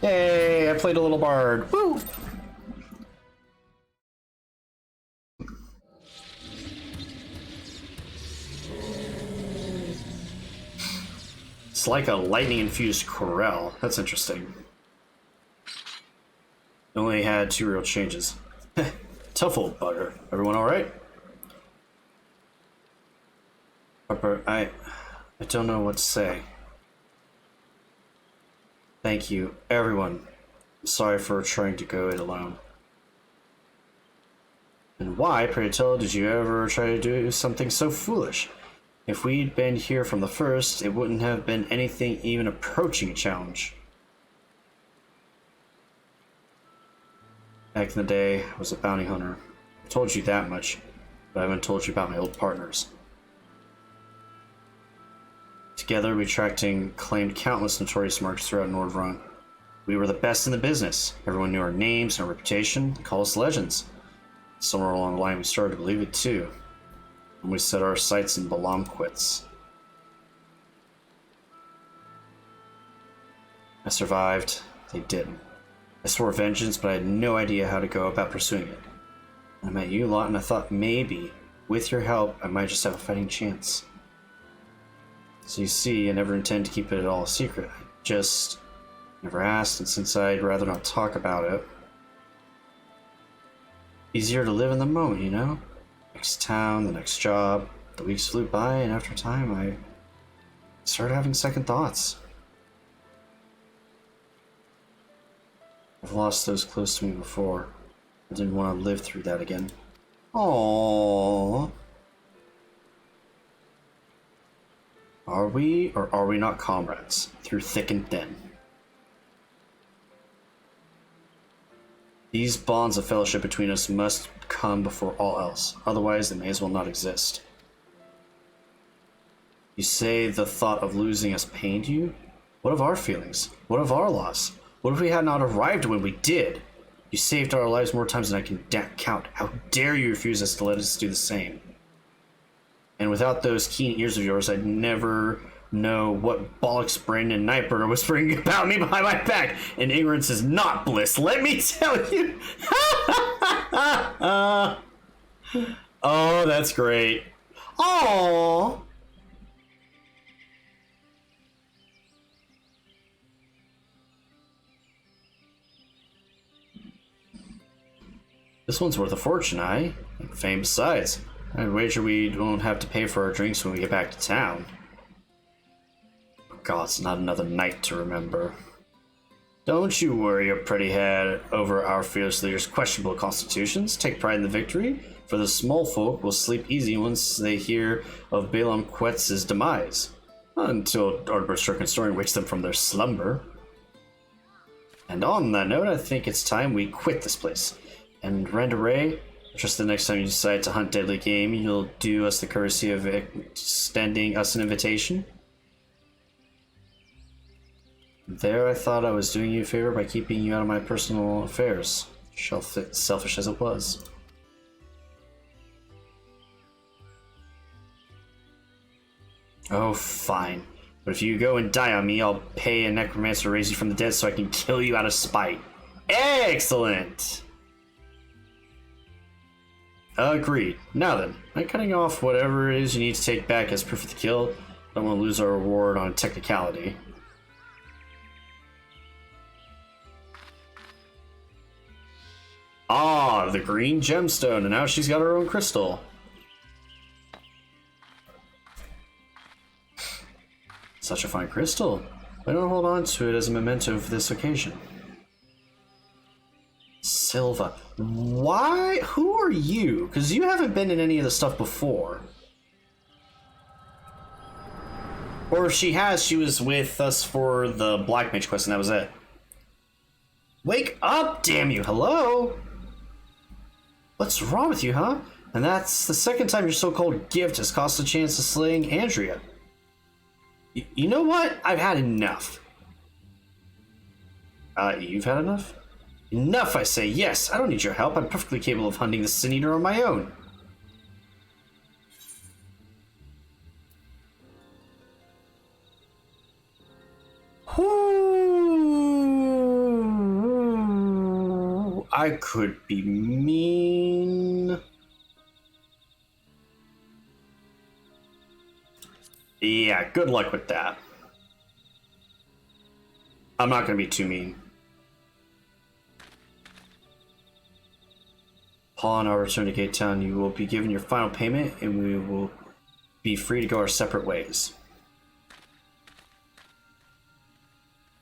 Yay, I played a little bard. Woo! It's like a lightning-infused Corel. That's interesting. Only had 2 real changes. Tough old bugger. Everyone alright? I don't know what to say. Thank you, everyone. I'm sorry for trying to go it alone. And why, pray tell, did you ever try to do something so foolish? If we'd been here from the first, it wouldn't have been anything even approaching a challenge. Back in the day, I was a bounty hunter. I told you that much, but I haven't told you about my old partners. Together, we tracked and claimed countless notorious marks throughout Nordrun. We were the best in the business. Everyone knew our names and our reputation. They called us legends. Somewhere along the line, we started to believe it too. And we set our sights in Balamquits. I survived. They didn't. I swore vengeance, but I had no idea how to go about pursuing it. I met you lot, and I thought maybe, with your help, I might just have a fighting chance. So you see, I never intend to keep it at all a secret. I just Never asked, and since I'd rather not talk about it. Easier to live in the moment, you know? Next town, the next job. The weeks flew by, and after time, I started having second thoughts. I've lost those close to me before. I didn't want to live through that again. Aww. Are we or are we not comrades, through thick and thin? These bonds of fellowship between us must come before all else, otherwise they may as well not exist. You say the thought of losing us pained you? What of our feelings? What of our loss? What if we had not arrived when we did? You saved our lives more times than I can count. How dare you refuse us to let us do the same? And without those keen ears of yours, I'd never know what bollocks Brandon and Nightbird are whispering about me behind my back. And ignorance is not bliss, let me tell you. Oh, that's great. Aww. This one's worth a fortune, and fame besides. I'd wager we won't have to pay for our drinks when we get back to town. God, it's not another night to remember. Don't you worry your pretty head over our fierce leader's questionable constitutions. Take pride in the victory, for the small folk will sleep easy once they hear of Balaam Quetz's demise, until Ardbur Story wakes them from their slumber. And on that note, I think it's time we quit this place. And Randaray, just the next time you decide to hunt deadly game, you'll do us the courtesy of extending us an invitation? There I thought I was doing you a favor by keeping you out of my personal affairs, selfish as it was. Oh, fine. But if you go and die on me, I'll pay a necromancer to raise you from the dead so I can kill you out of spite. Excellent! Agreed. Now then, I'm cutting off whatever it is you need to take back as proof of the kill. I don't want to lose our reward on a technicality. Ah, the green gemstone, and now she's got her own crystal. Such a fine crystal. Why don't hold on to it as a memento for this occasion? Silva. Why? Who are you? Because you haven't been in any of the stuff before. Or if she has, she was with us for the Black Mage quest and that was it. Wake up, damn you. Hello? What's wrong with you, huh? And that's the second time your so-called gift has cost a chance of slaying Andrea. You know what? I've had enough. You've had enough? Enough, I say. Yes, I don't need your help. I'm perfectly capable of hunting the Sin Eater on my own. Ooh, I could be mean. Yeah, good luck with that. I'm not going to be too mean. Upon our return to Gate Town, you will be given your final payment, and we will be free to go our separate ways.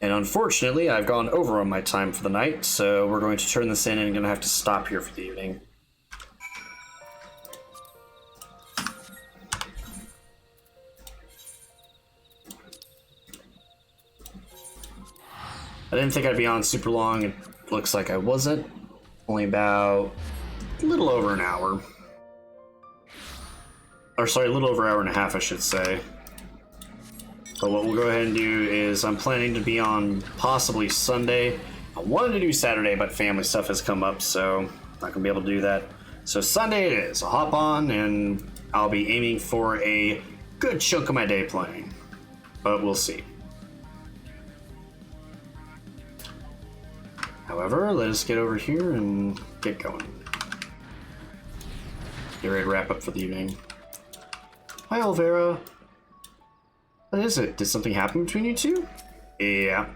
And unfortunately, I've gone over on my time for the night, so we're going to turn this in and I'm going to have to stop here for the evening. I didn't think I'd be on super long. It looks like I wasn't. Only about a little over an hour. Or sorry, a little over an hour and a half, I should say. But what we'll go ahead and do is I'm planning to be on possibly Sunday. I wanted to do Saturday, but family stuff has come up, so I'm not going to be able to do that. So Sunday it is. I'll hop on and I'll be aiming for a good chunk of my day playing. But we'll see. However, let us get over here and get going. Get ready to wrap up for the evening. Hi, Olvera. What is it? Did something happen between you two? Yeah.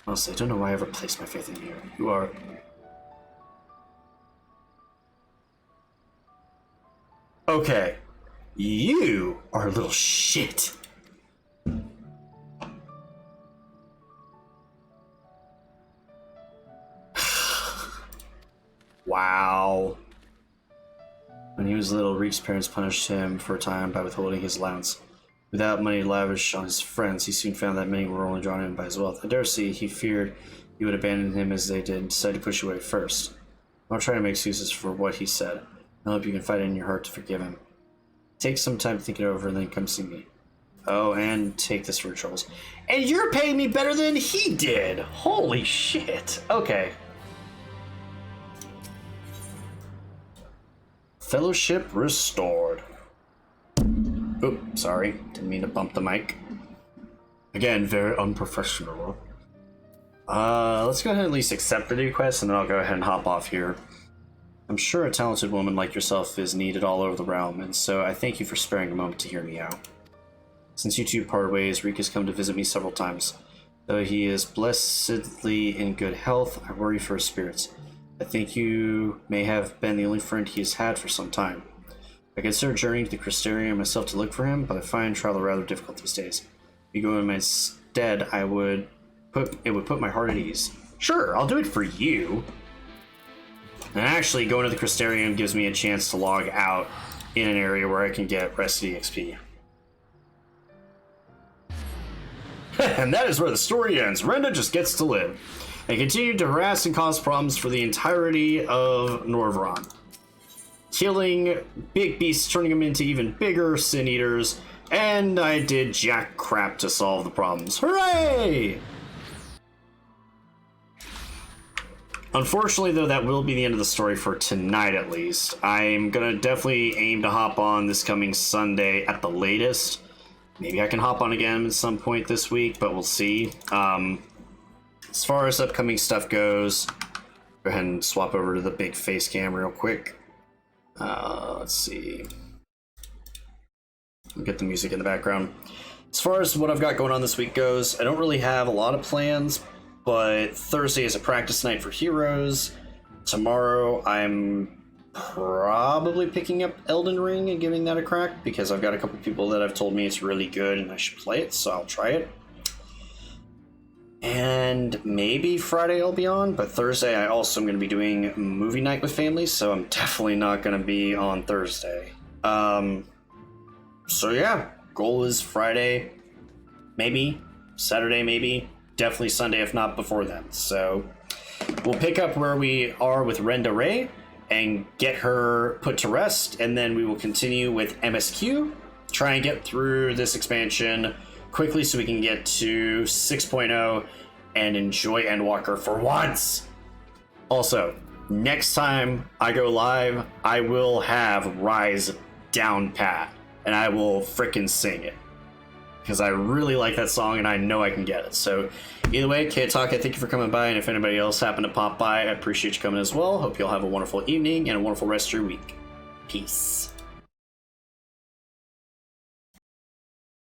Honestly, I don't know why I ever placed my faith in you. You are... Okay. You are a little shit. Wow. When he was little, Reek's parents punished him for a time by withholding his allowance. Without money lavish on his friends, he soon found that many were only drawn in by his wealth. At Darcy, he feared he would abandon him as they did and decided to push away first. I'm not trying to make excuses for what he said. I hope you can find it in your heart to forgive him. Take some time to think it over and then come see me. Oh, and take this for troubles. And you're paying me better than he did! Holy shit! Okay. Fellowship restored. Oop, sorry. Didn't mean to bump the mic. Again, very unprofessional. Let's go ahead and at least accept the new quest, and then I'll go ahead and hop off here. I'm sure a talented woman like yourself is needed all over the realm, and so I thank you for sparing a moment to hear me out. Since you two parted ways, Reek has come to visit me several times. Though he is blessedly in good health, I worry for his spirits. I think you may have been the only friend he has had for some time. I consider journeying to the Crystarium myself to look for him, but I find travel rather difficult these days. If you go in my stead, it would put my heart at ease. Sure, I'll do it for you. And actually, going to the Crystarium gives me a chance to log out in an area where I can get rested EXP. And that is where the story ends. Renda just gets to live. And continued to harass and cause problems for the entirety of Norvron. Killing big beasts, turning them into even bigger sin eaters, and I did jack crap to solve the problems. Hooray! Unfortunately, though, that will be the end of the story for tonight, at least. I'm gonna definitely aim to hop on this coming Sunday at the latest. Maybe I can hop on again at some point this week, but we'll see. As far as upcoming stuff goes, go ahead and swap over to the big face cam real quick. Let's see. I'll get the music in the background. As far as what I've got going on this week goes, I don't really have a lot of plans, but Thursday is a practice night for heroes. Tomorrow I'm probably picking up Elden Ring and giving that a crack, because I've got a couple people that have told me it's really good and I should play it, so I'll try it. And maybe Friday I'll be on, but Thursday I also am going to be doing movie night with family, so I'm definitely not going to be on Thursday. So yeah, goal is Friday, maybe, Saturday maybe, definitely Sunday if not before then. So we'll pick up where we are with Renda Ray and get her put to rest, and then we will continue with MSQ, try and get through this expansion quickly so we can get to 6.0 and enjoy Endwalker for once. Also, next time I go live, I will have Rise down pat, and I will frickin' sing it, because I really like that song and I know I can get it. So either way, K-Talk, I thank you for coming by, and if anybody else happened to pop by, I appreciate you coming as well. Hope you all have a wonderful evening and a wonderful rest of your week. Peace.